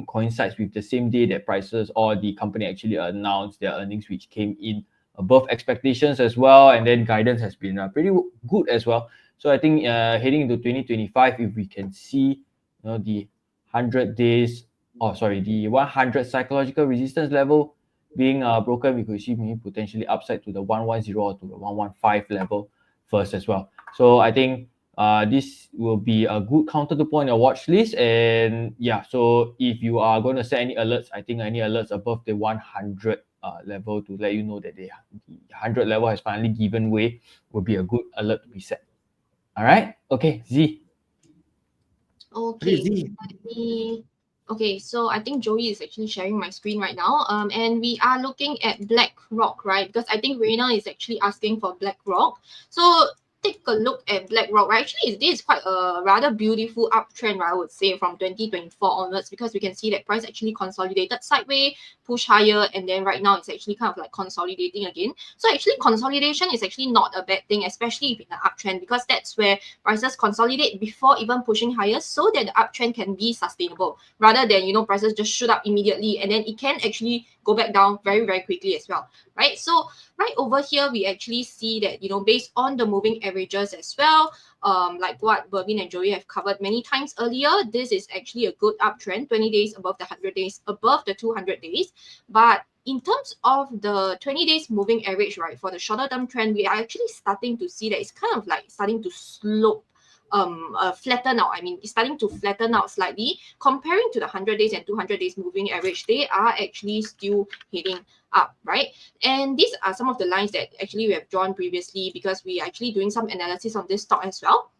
coincides with the same day that prices or the company actually announced their earnings, which came in above expectations as well, and then guidance has been pretty good as well. So I think heading into 2025, if we can see the 100 psychological resistance level being broken, we could see maybe potentially upside to the 110 or to the 115 level first as well. So I think this will be a good counter to put on your watch list. And yeah, so if you are going to set any alerts, I think any alerts above the 100 level to let you know that the 100 level has finally given way will be a good alert to be set. All right. Okay, Z. Okay. Okay, so I think Joey is actually sharing my screen right now. And we are looking at BlackRock, right? Because I think Reina is actually asking for BlackRock. So take a look at BlackRock, right? Actually, this is quite a rather beautiful uptrend, right, I would say, from 2024 onwards, because we can see that price actually consolidated sideways, push higher, and then right now it's actually kind of like consolidating again. So actually consolidation is actually not a bad thing, especially if in an uptrend, because that's where prices consolidate before even pushing higher, so that the uptrend can be sustainable, rather than prices just shoot up immediately and then it can actually go back down very, very quickly as well, right? So right over here, we actually see that, based on the moving averages as well, like what Bervin and Joey have covered many times earlier, this is actually a good uptrend, 20 days above the 100 days, above the 200 days. But in terms of the 20 days moving average, right, for the shorter term trend, we are actually starting to see that it's kind of like starting to slope, flatten out. I mean, it's starting to flatten out slightly. Comparing to the 100 days and 200 days moving average, they are actually still heading up, right? And these are some of the lines that actually we have drawn previously because we are actually doing some analysis on this stock as well.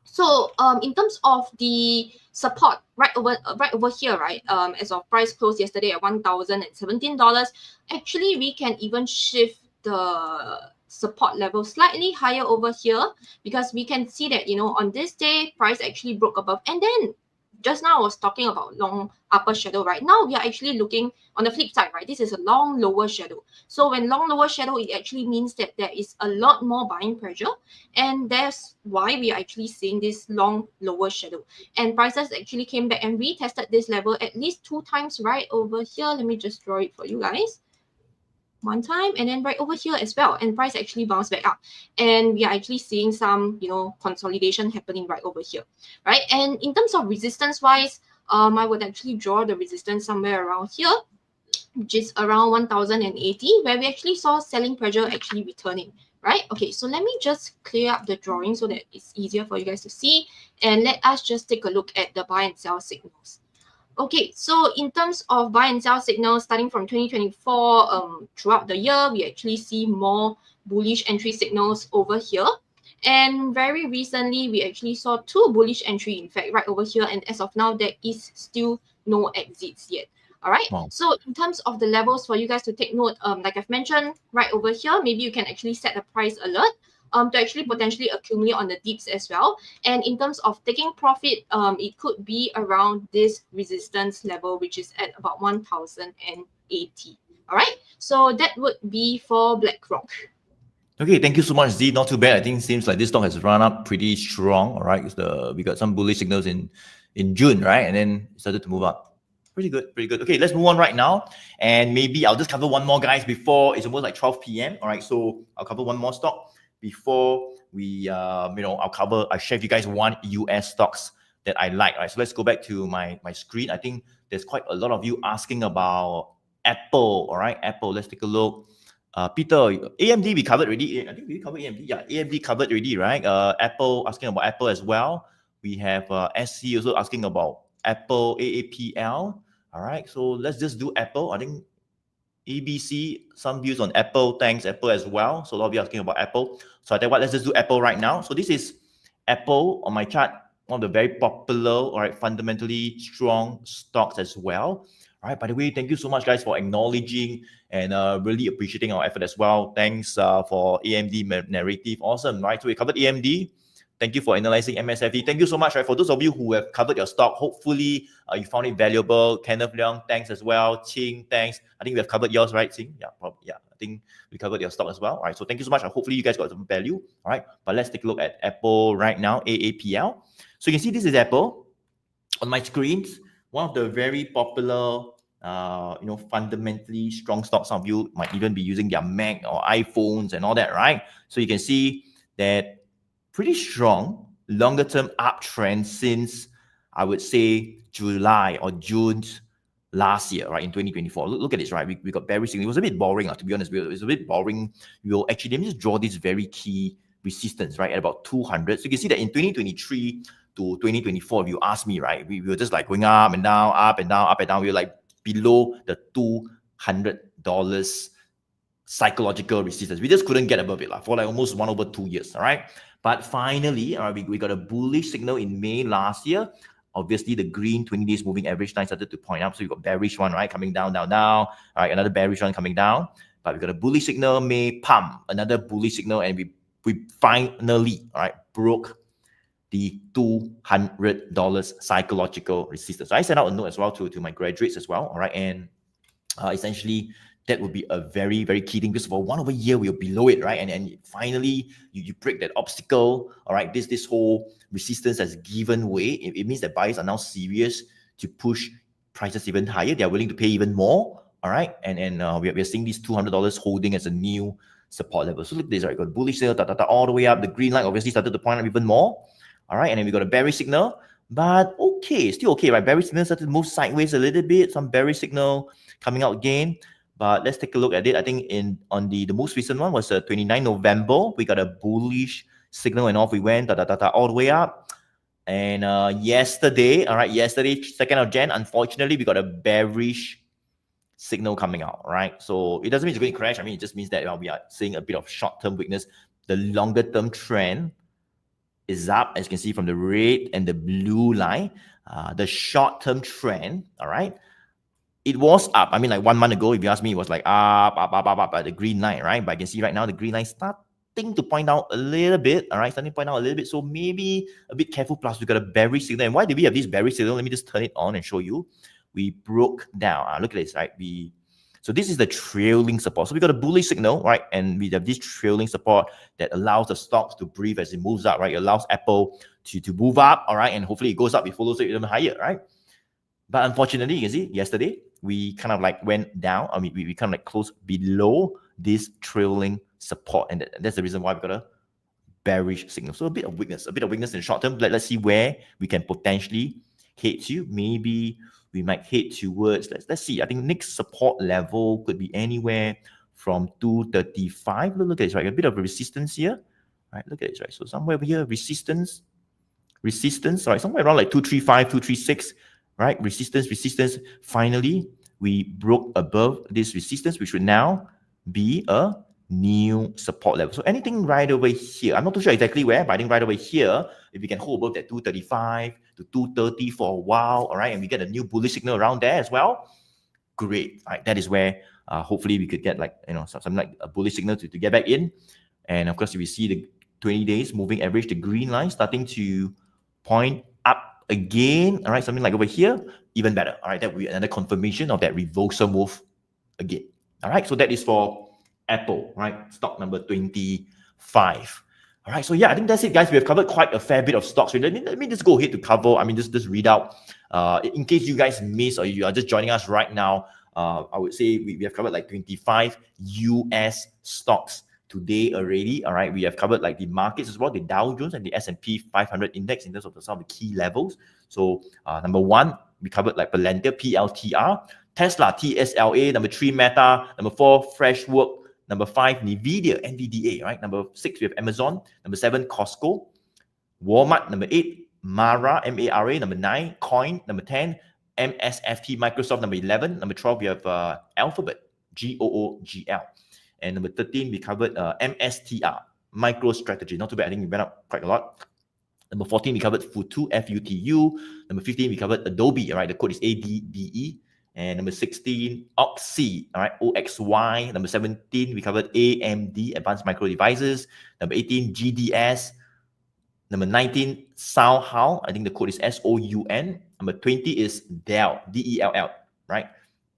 So in terms of the support right over here, right? As of price close yesterday at $1,017, actually we can even shift the support level slightly higher over here because we can see that, you know, on this day price actually broke above, and then just now I was talking about long upper shadow. Right now we are actually looking on the flip side, right? This is a long lower shadow. So when long lower shadow, it actually means that there is a lot more buying pressure, and that's why we are actually seeing this long lower shadow. And prices actually came back and retested this level at least 2 times right over here. Let me just draw it for you guys. 1 time, and then right over here as well, and price actually bounced back up, and we are actually seeing some, you know, consolidation happening right over here, right? And in terms of resistance wise, I would actually draw the resistance somewhere around here, which is around 1080, where we actually saw selling pressure actually returning, right? Okay, so let me just clear up the drawing so that it's easier for you guys to see, and let us just take a look at the buy and sell signals. Okay, so in terms of buy and sell signals starting from 2024, throughout the year, we actually see more bullish entry signals over here. And very recently, we actually saw 2 bullish entry, in fact, right over here. And as of now, there is still no exits yet. All right. Wow. So in terms of the levels for you guys to take note, like I've mentioned right over here, maybe you can actually set a price alert to actually potentially accumulate on the dips as well. And in terms of taking profit, it could be around this resistance level, which is at about 1080. All right. So that would be for BlackRock. Okay, thank you so much, Z. Not too bad. I think it seems like this stock has run up pretty strong. All right, we got some bullish signals in June, right, and then it started to move up. Pretty good, pretty good. Okay, let's move on right now, and maybe I'll just cover one more, guys, before it's almost like 12 p.m. All right, so I'll cover one more stock before we, I'll share with you guys one US stocks that I like. All right, so let's go back to my screen. I think there's quite a lot of you asking about Apple. All right, Apple. Let's take a look. Peter, AMD we covered already. I think we covered AMD. Yeah, AMD covered already, right? Apple, asking about Apple as well. We have SC also asking about Apple, AAPL. All right, so let's just do Apple. I think ABC, some views on Apple. Thanks, Apple as well. So a lot of you asking about Apple. So I tell you what, let's just do Apple right now. So this is Apple on my chart, one of the very popular, all right, fundamentally strong stocks as well. All right, by the way, thank you so much, guys, for acknowledging and really appreciating our effort as well. Thanks for AMD narrative. Awesome, right? So we covered AMD. Thank you for analyzing MSFT. Thank you so much, right? For those of you who have covered your stock, hopefully you found it valuable. Kenneth Leong, thanks as well. Ching, thanks. I think we have covered yours, right, Ching? Yeah, probably. Yeah, I think we covered your stock as well. All right, so thank you so much. Hopefully you guys got some value. All right, but let's take a look at Apple right now, AAPL. So you can see this is Apple on my screens. One of the very popular, fundamentally strong stocks. Some of you might even be using their Mac or iPhones and all that, right? So you can see that pretty strong longer term uptrend since, I would say, July or June last year, right, in 2024. Look at this, right? We got bearish. It was a bit boring, to be honest. It was a bit boring. We'll actually, let me just draw this very key resistance, right, at about 200. So you can see that in 2023 to 2024, if you ask me, right, we were just like going up and down, up and down, up and down. We were like below the $200 psychological resistance. We just couldn't get above it for like almost 1/2 years, all right? But finally, we got a bullish signal in May last year. Obviously, the green 20 days moving average line started to point up. So you got bearish one, right, coming down, down, down. All right, another bearish one coming down. But we got a bullish signal, May, pump, another bullish signal, and we finally, all right, broke the $200 psychological resistance. So I sent out a note as well to my graduates as well, all right, and essentially that would be a very, very key thing because for 1 year we were below it, right? And finally you break that obstacle, all right? This whole resistance has given way. It means that buyers are now serious to push prices even higher. They are willing to pay even more, all right? And we're seeing these $200 holding as a new support level. So look at this, right? Got bullish signal, all the way up. The green line obviously started to point up even more, all right? And then we got a bearish signal, but okay, still okay, right? Bearish signal started to move sideways a little bit. Some bearish signal coming out again. But let's take a look at it. I think on the most recent one was 29 November. We got a bullish signal and off we went, all the way up. And yesterday, all right, yesterday, 2nd of Jan, unfortunately, we got a bearish signal coming out, right? So it doesn't mean it's going to crash. I mean, it just means that we are seeing a bit of short-term weakness. The longer-term trend is up, as you can see from the red and the blue line. The short-term trend, all right, it was up. I mean, like 1 month ago, if you ask me, it was like up at the green line, right? But I can see right now the green line starting to point out a little bit, all right? Starting to point out a little bit. So maybe a bit careful. Plus, we got a bearish signal. And why did we have this bearish signal? Let me just turn it on and show you. We broke down. Look at this, right? So this is the trailing support. So we got a bullish signal, right? And we have this trailing support that allows the stocks to breathe as it moves up, right? It allows Apple to move up, all right? And hopefully it goes up, it follows it even higher, right? But unfortunately, you can see yesterday, we kind of like went down. I mean, we kind of like closed below this trailing support. And that's the reason why we got a bearish signal. So a bit of weakness in the short term. Let's see where we can potentially head to. Maybe we might head towards, let's see. I think next support level could be anywhere from 235. Look at this, right? A bit of a resistance here. Right, look at this, right? So somewhere over here, resistance, right? Somewhere around like 235, 236. Right, resistance. Finally, we broke above this resistance, which would now be a new support level. So anything right over here, I'm not too sure exactly where, but I think right over here, if we can hold above that 235 to 230 for a while, all right, and we get a new bullish signal around there as well, great. All right, that is where hopefully we could get like, something like a bullish signal to get back in. And of course, if we see the 20 days moving average, the green line starting to point up again, all right, something like over here, even better. All right, that will be another confirmation of that reversal move again. All right, so that is for Apple, right? Stock number 25. All right, so yeah, I think that's it, guys. We have covered quite a fair bit of stocks. Let me just go ahead to cover. I mean, just read out. In case you guys missed or you are just joining us right now, I would say we have covered like 25 US stocks today already. All right, we have covered like the markets as well, the Dow Jones and the S&P 500 index in terms of some of the key levels. So number 1, we covered like PLTR, Tesla, TSLA, number 3, Meta, number 4, Freshwork, number 5, NVDA, right? Number 6, we have Amazon, number 7, Costco, Walmart, number 8, Mara, MARA, number 9, Coin, number 10, MSFT, Microsoft, number 11, number 12, we have Alphabet, GOOGL. And number 13, we covered MSTR, MicroStrategy. Not too bad. I think we went up quite a lot. Number 14, we covered FUTU, FUTU. Number 15, we covered Adobe. All right, the code is ADBE. And number 16, Oxy. All right, OXY. Number 17, we covered AMD, Advanced Micro Devices. Number 18, GDS. Number 19, SOUN. I think the code is SOUN. Number 20 is DELL, DELL. Right.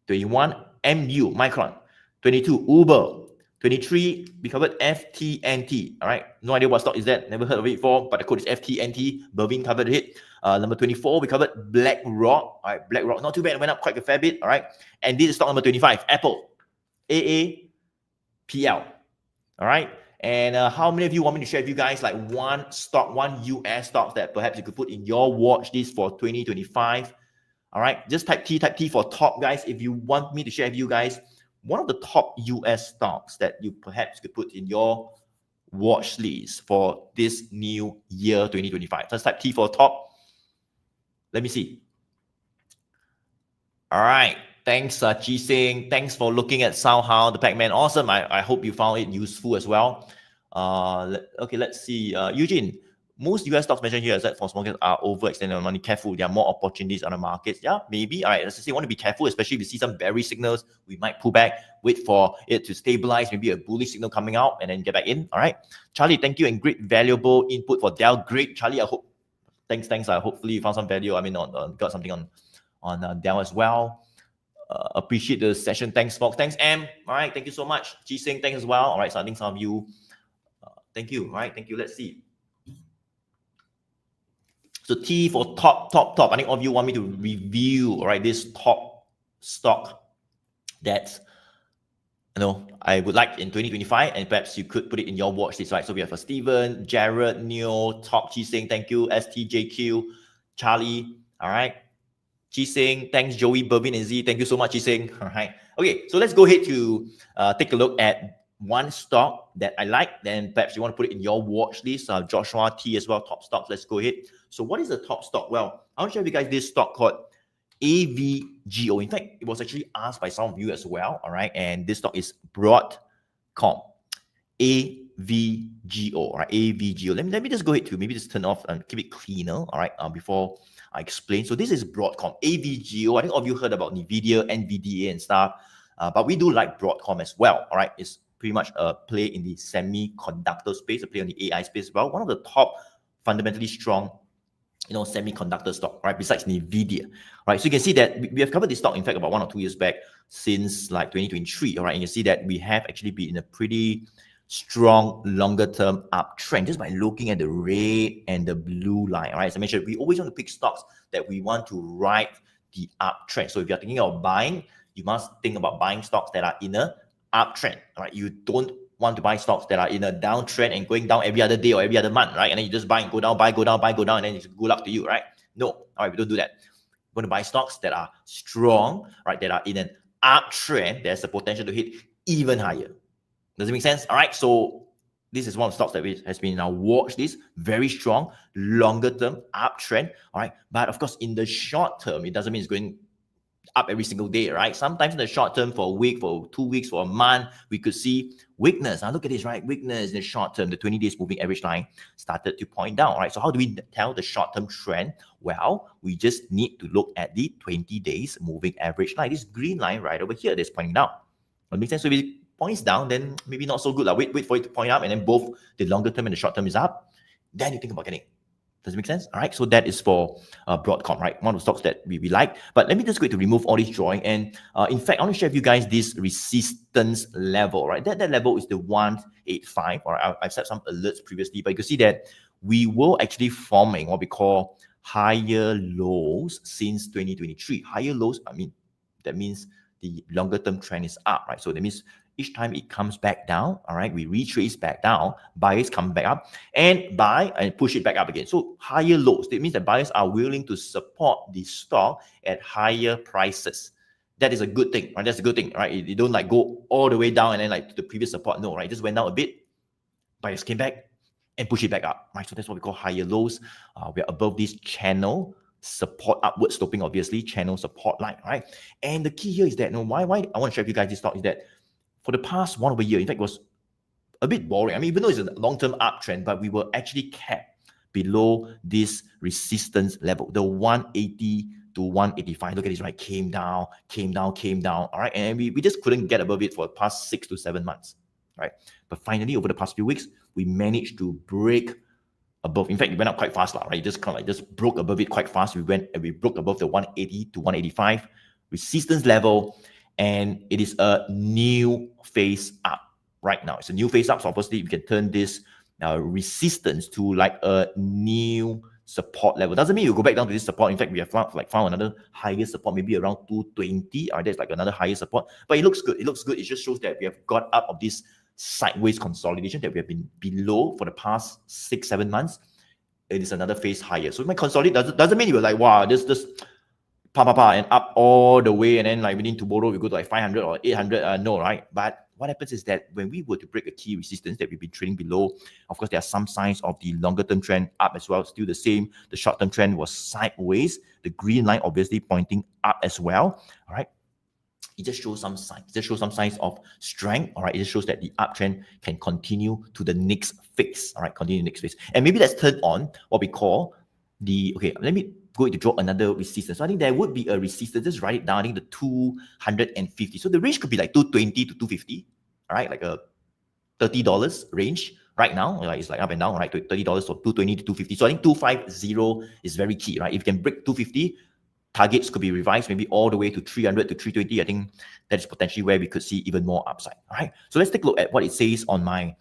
21, MU, Micron. 22, Uber. 23, we covered FTNT. All right, no idea what stock is that. Never heard of it before, but the code is FTNT. Bervin covered it. Number 24, we covered BlackRock. All right, BlackRock, not too bad. It went up quite a fair bit. All right, and this is stock number 25, Apple, AAPL. All right, and how many of you want me to share with you guys like one US stock that perhaps you could put in your watch list for 2025? All right, just type T for top, guys. If you want me to share with you guys one of the top US stocks that you perhaps could put in your watch list for this new year 2025. Let's type T for top. Let me see. All right. Thanks, Chi Sing. Thanks for looking at SOUN, the Pac-Man. Awesome. I hope you found it useful as well. Okay, let's see. Eugene, most US stocks mentioned here, except for small caps, are overextended on money. Careful, there are more opportunities on the markets. Yeah, maybe. All right, let's just say you want to be careful, especially if you see some bearish signals. We might pull back, wait for it to stabilize, maybe a bullish signal coming out, and then get back in. All right, Charlie, thank you, and great valuable input for DELL. Great, Charlie. I hope. Thanks. Hopefully you found some value. I mean, got something on DELL as well. Appreciate the session. Thanks, folks. Thanks, Am. All right, thank you so much. Chi Sing, thanks as well. All right, so I think some of you. Thank you. All right, thank you. Let's see. So T for top. I think all of you want me to review, all right, this top stock that I would like in 2025, and perhaps you could put it in your watch list, right? So we have Steven, Jared, Neo, Top, Chi Sing, thank you, STJQ, Charlie, all right, Chi Sing, thanks, Joey, Bervin, and Z, thank you so much, Chi Sing, all right. Okay, so let's go ahead to take a look at one stock that I like, then perhaps you want to put it in your watch list. Joshua T as well, top stocks. Let's go ahead. So what is the top stock? Well, I'll share with you guys this stock called AVGO. In fact, it was actually asked by some of you as well, all right? And this stock is Broadcom. AVGO, all right? AVGO. Let me just go ahead to maybe just turn off and keep it cleaner, all right? Before I explain. So this is Broadcom. AVGO. I think all of you heard about NVIDIA, NVDA and stuff, but we do like Broadcom as well, all right? It's pretty much a play in the semiconductor space, a play on the AI space as well. One of the top fundamentally strong, semiconductor stock, right? Besides NVIDIA, right? So you can see that we have covered this stock, in fact, about 1 or 2 years back, since like 2023, all right? And you see that we have actually been in a pretty strong longer-term uptrend just by looking at the red and the blue line, all right? As I mentioned, we always want to pick stocks that we want to ride the uptrend. So if you're thinking of buying, you must think about buying stocks that are in a uptrend, all right? You don't want to buy stocks that are in a downtrend and going down every other day or every other month, right? And then you just buy and go down, buy, go down, buy, go down, and then it's good luck to you, right? No, all right, we don't do that. We want to buy stocks that are strong, right? That are in an uptrend. There's the potential to hit even higher. Does it make sense? All right, so this is one of the stocks that has been in our watch list, very strong, longer term uptrend, all right? But of course, in the short term, it doesn't mean it's going up every single day, right? Sometimes in the short term, for a week, for 2 weeks, for a month, we could see weakness. Now look at this, right? Weakness in the short term, the 20 days moving average line started to point down, right? So how do we tell the short-term trend? Well, we just need to look at the 20 days moving average line. This green line right over here that's pointing down. That makes sense? So if it points down, then maybe not so good. Wait for it to point up, and then both the longer term and the short term is up. Then you think about getting. Does it make sense? All right, so that is for Broadcom, right? One of the stocks that we like. But let me just go to remove all this drawing. And in fact, I want to share with you guys this resistance level, right? That level is the 185. All right, I've set some alerts previously, but you can see that we were actually forming what we call higher lows since 2023. Higher lows, I mean, that means the longer term trend is up, right? So that means each time it comes back down, all right, we retrace back down, buyers come back up and buy and push it back up again. So higher lows, that means that buyers are willing to support the stock at higher prices. That is a good thing, right? That's a good thing, right? You don't like go all the way down and then like to the previous support. No, right? Just went down a bit, buyers came back and push it back up, right? So that's what we call higher lows. We're above this channel support, upward sloping, obviously, channel support line, right? And the key here is that, why I want to share with you guys this stock is that for the past 1 over a year, in fact, it was a bit boring. I mean, even though it's a long-term uptrend, but we were actually kept below this resistance level, the 180 to 185. Look at this, right? Came down, all right? And we just couldn't get above it for the past 6 to 7 months, right? But finally, over the past few weeks, we managed to break above. In fact, it went up quite fast, right? It just kind of like just broke above it quite fast. We broke above the 180 to 185 resistance level. And it is a new phase up right now. It's a new phase up. So obviously, we can turn this resistance to like a new support level. Doesn't mean you go back down to this support. In fact, we have found another higher support, maybe around 220. Or there's like another higher support. But it looks good. It looks good. It just shows that we have got out of this sideways consolidation that we have been below for the past 6-7 months. It is another phase higher. So my consolidate doesn't mean you were like, wow, this and up all the way, and then like within tomorrow we go to like 500 or 800. No, right? But what happens is that when we were to break a key resistance that we've been trading below, of course there are some signs of the longer term trend up as well. Still the same. The short term trend was sideways. The green line obviously pointing up as well. All right. It just shows some signs. It just shows some signs of strength. All right. It just shows that the uptrend can continue to the next phase. All right. Continue the next phase. And maybe let's turn on what we call let me going to draw another resistance. So I think there would be a resistance. Just write it down. I think the 250. So the range could be like 220 to 250. All right, like a $30 range right now. Like it's like up and down, right? $30 or 220 to 250. So I think 250 is very key, right? If you can break 250, targets could be revised maybe all the way to 300 to 320. I think that is potentially where we could see even more upside. All right. So let's take a look at what it says on my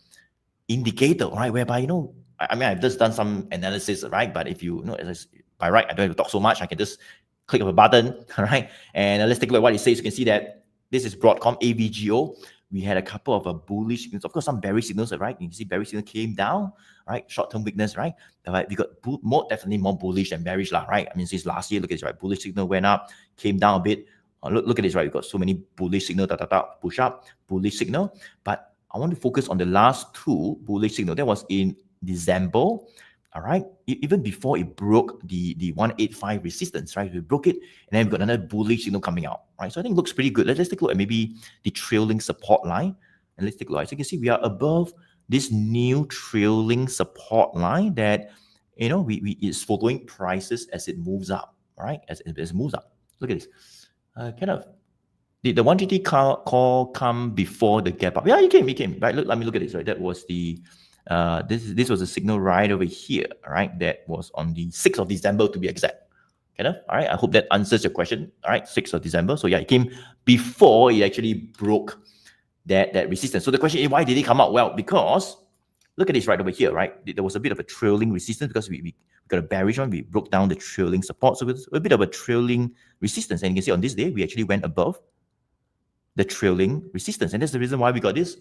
indicator, right? Whereby, I mean, I've just done some analysis, right? But if by right, I don't have to talk so much. I can just click of a button, all right? And let's take a look at what it says. You can see that this is Broadcom, AVGO. We had a couple of bullish signals. Of course, some bearish signals, right? You can see bearish signal came down, right? Short-term weakness, right? We got definitely more bullish than bearish, right? I mean, since last year, look at this, right? Bullish signal went up, came down a bit. Look at this, right? We've got so many bullish signal, push up, bullish signal. But I want to focus on the last two bullish signal. That was in December All right, even before it broke the 185 resistance, right? We broke it, and then we got another bullish signal coming out, right? So I think it looks pretty good. Let's take a look at maybe the trailing support line, and let's take a look. As you can see, we are above this new trailing support line that, you know, we is following prices as it moves up, right? As it moves up. Look at this. Kind of, did the 1GT call come before the gap up? Yeah, it came. Right, let me look at this. Right, that was the this was a signal right over here. All right, that was on the 6th of December to be exact. Kind of. All right, I hope that answers your question. All right, 6th of December. So yeah, it came before it actually broke that resistance. So the question is, why did it come out? Well, because look at this right over here, right? There was a bit of a trailing resistance because we got a bearish one. We broke down the trailing support. So it's a bit of a trailing resistance. And you can see on this day, we actually went above the trailing resistance. And that's the reason why we got this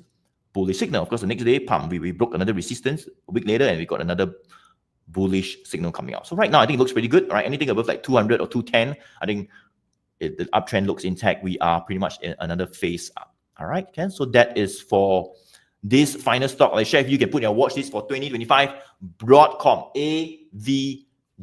bullish signal. Of course, the next day, we broke another resistance a week later, and we got another bullish signal coming out. So right now, I think it looks pretty good, right? Anything above like 200 or 210, I think the uptrend looks intact. We are pretty much in another phase up. All right, Ken? So that is for this final stock. I'll share if you can put your watch list for 2025, Broadcom,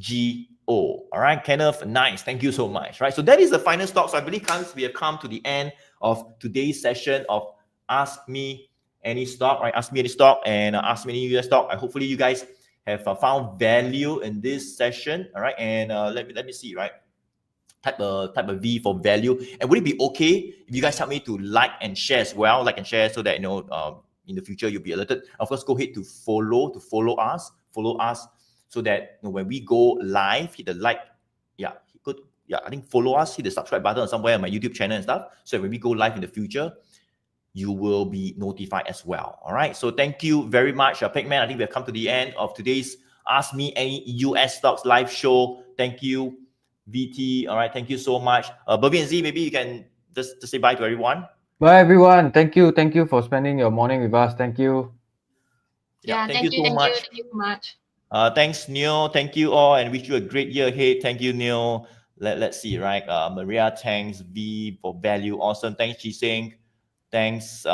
AVGO. All right, Kenneth, nice. Thank you so much. Right, so that is the final stock. So I believe we have come to the end of today's session of Ask Me Any Stock, right? Ask Me Any Stock and Ask Me Any US Stock. Hopefully you guys have found value in this session. All right, and let me see, right? Type a V for value. And would it be okay if you guys help me to like and share as well? Like and share so that, you know, in the future you'll be alerted. Of course, go ahead to follow us so that, you know, when we go live, hit the like. Yeah, good. Yeah, I think follow us, hit the subscribe button or somewhere on my YouTube channel and stuff. So when we go live in the future, you will be notified as well. All right. So thank you very much, Pigman. I think we have come to the end of today's Ask Me Any US Stocks live show. Thank you, VT. All right. Thank you so much. Bobby and Z, maybe you can just say bye to everyone. Bye everyone. Thank you for spending your morning with us. Thank you. Yeah, thank you so much. Thanks, Neil. Thank you all, and wish you a great year ahead. Thank you, Neil. Let's see, right? Maria, thanks. V for value. Awesome. Thanks, Chi Sing. Thanks,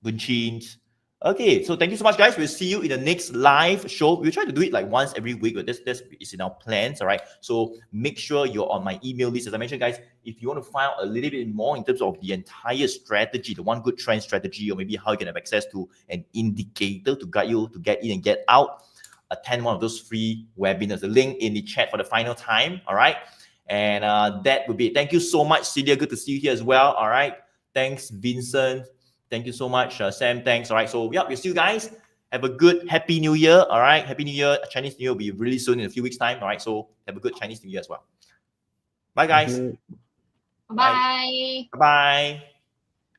Bunchin. Okay, so thank you so much, guys. We'll see you in the next live show. We'll try to do it like once every week, but this is in our plans, all right? So make sure you're on my email list. As I mentioned, guys, if you want to find out a little bit more in terms of the entire strategy, the one good trend strategy, or maybe how you can have access to an indicator to guide you to get in and get out, attend one of those free webinars. The link in the chat for the final time, all right? And that would be it. Thank you so much, Celia. Good to see you here as well, all right? Thanks, Vincent. Thank you so much, Sam. Thanks. All right. So, yeah, we'll see you guys. Have a good Happy New Year. All right. Happy New Year. Chinese New Year will be really soon in a few weeks' time. All right. So, have a good Chinese New Year as well. Bye, guys. Bye. Bye. Bye.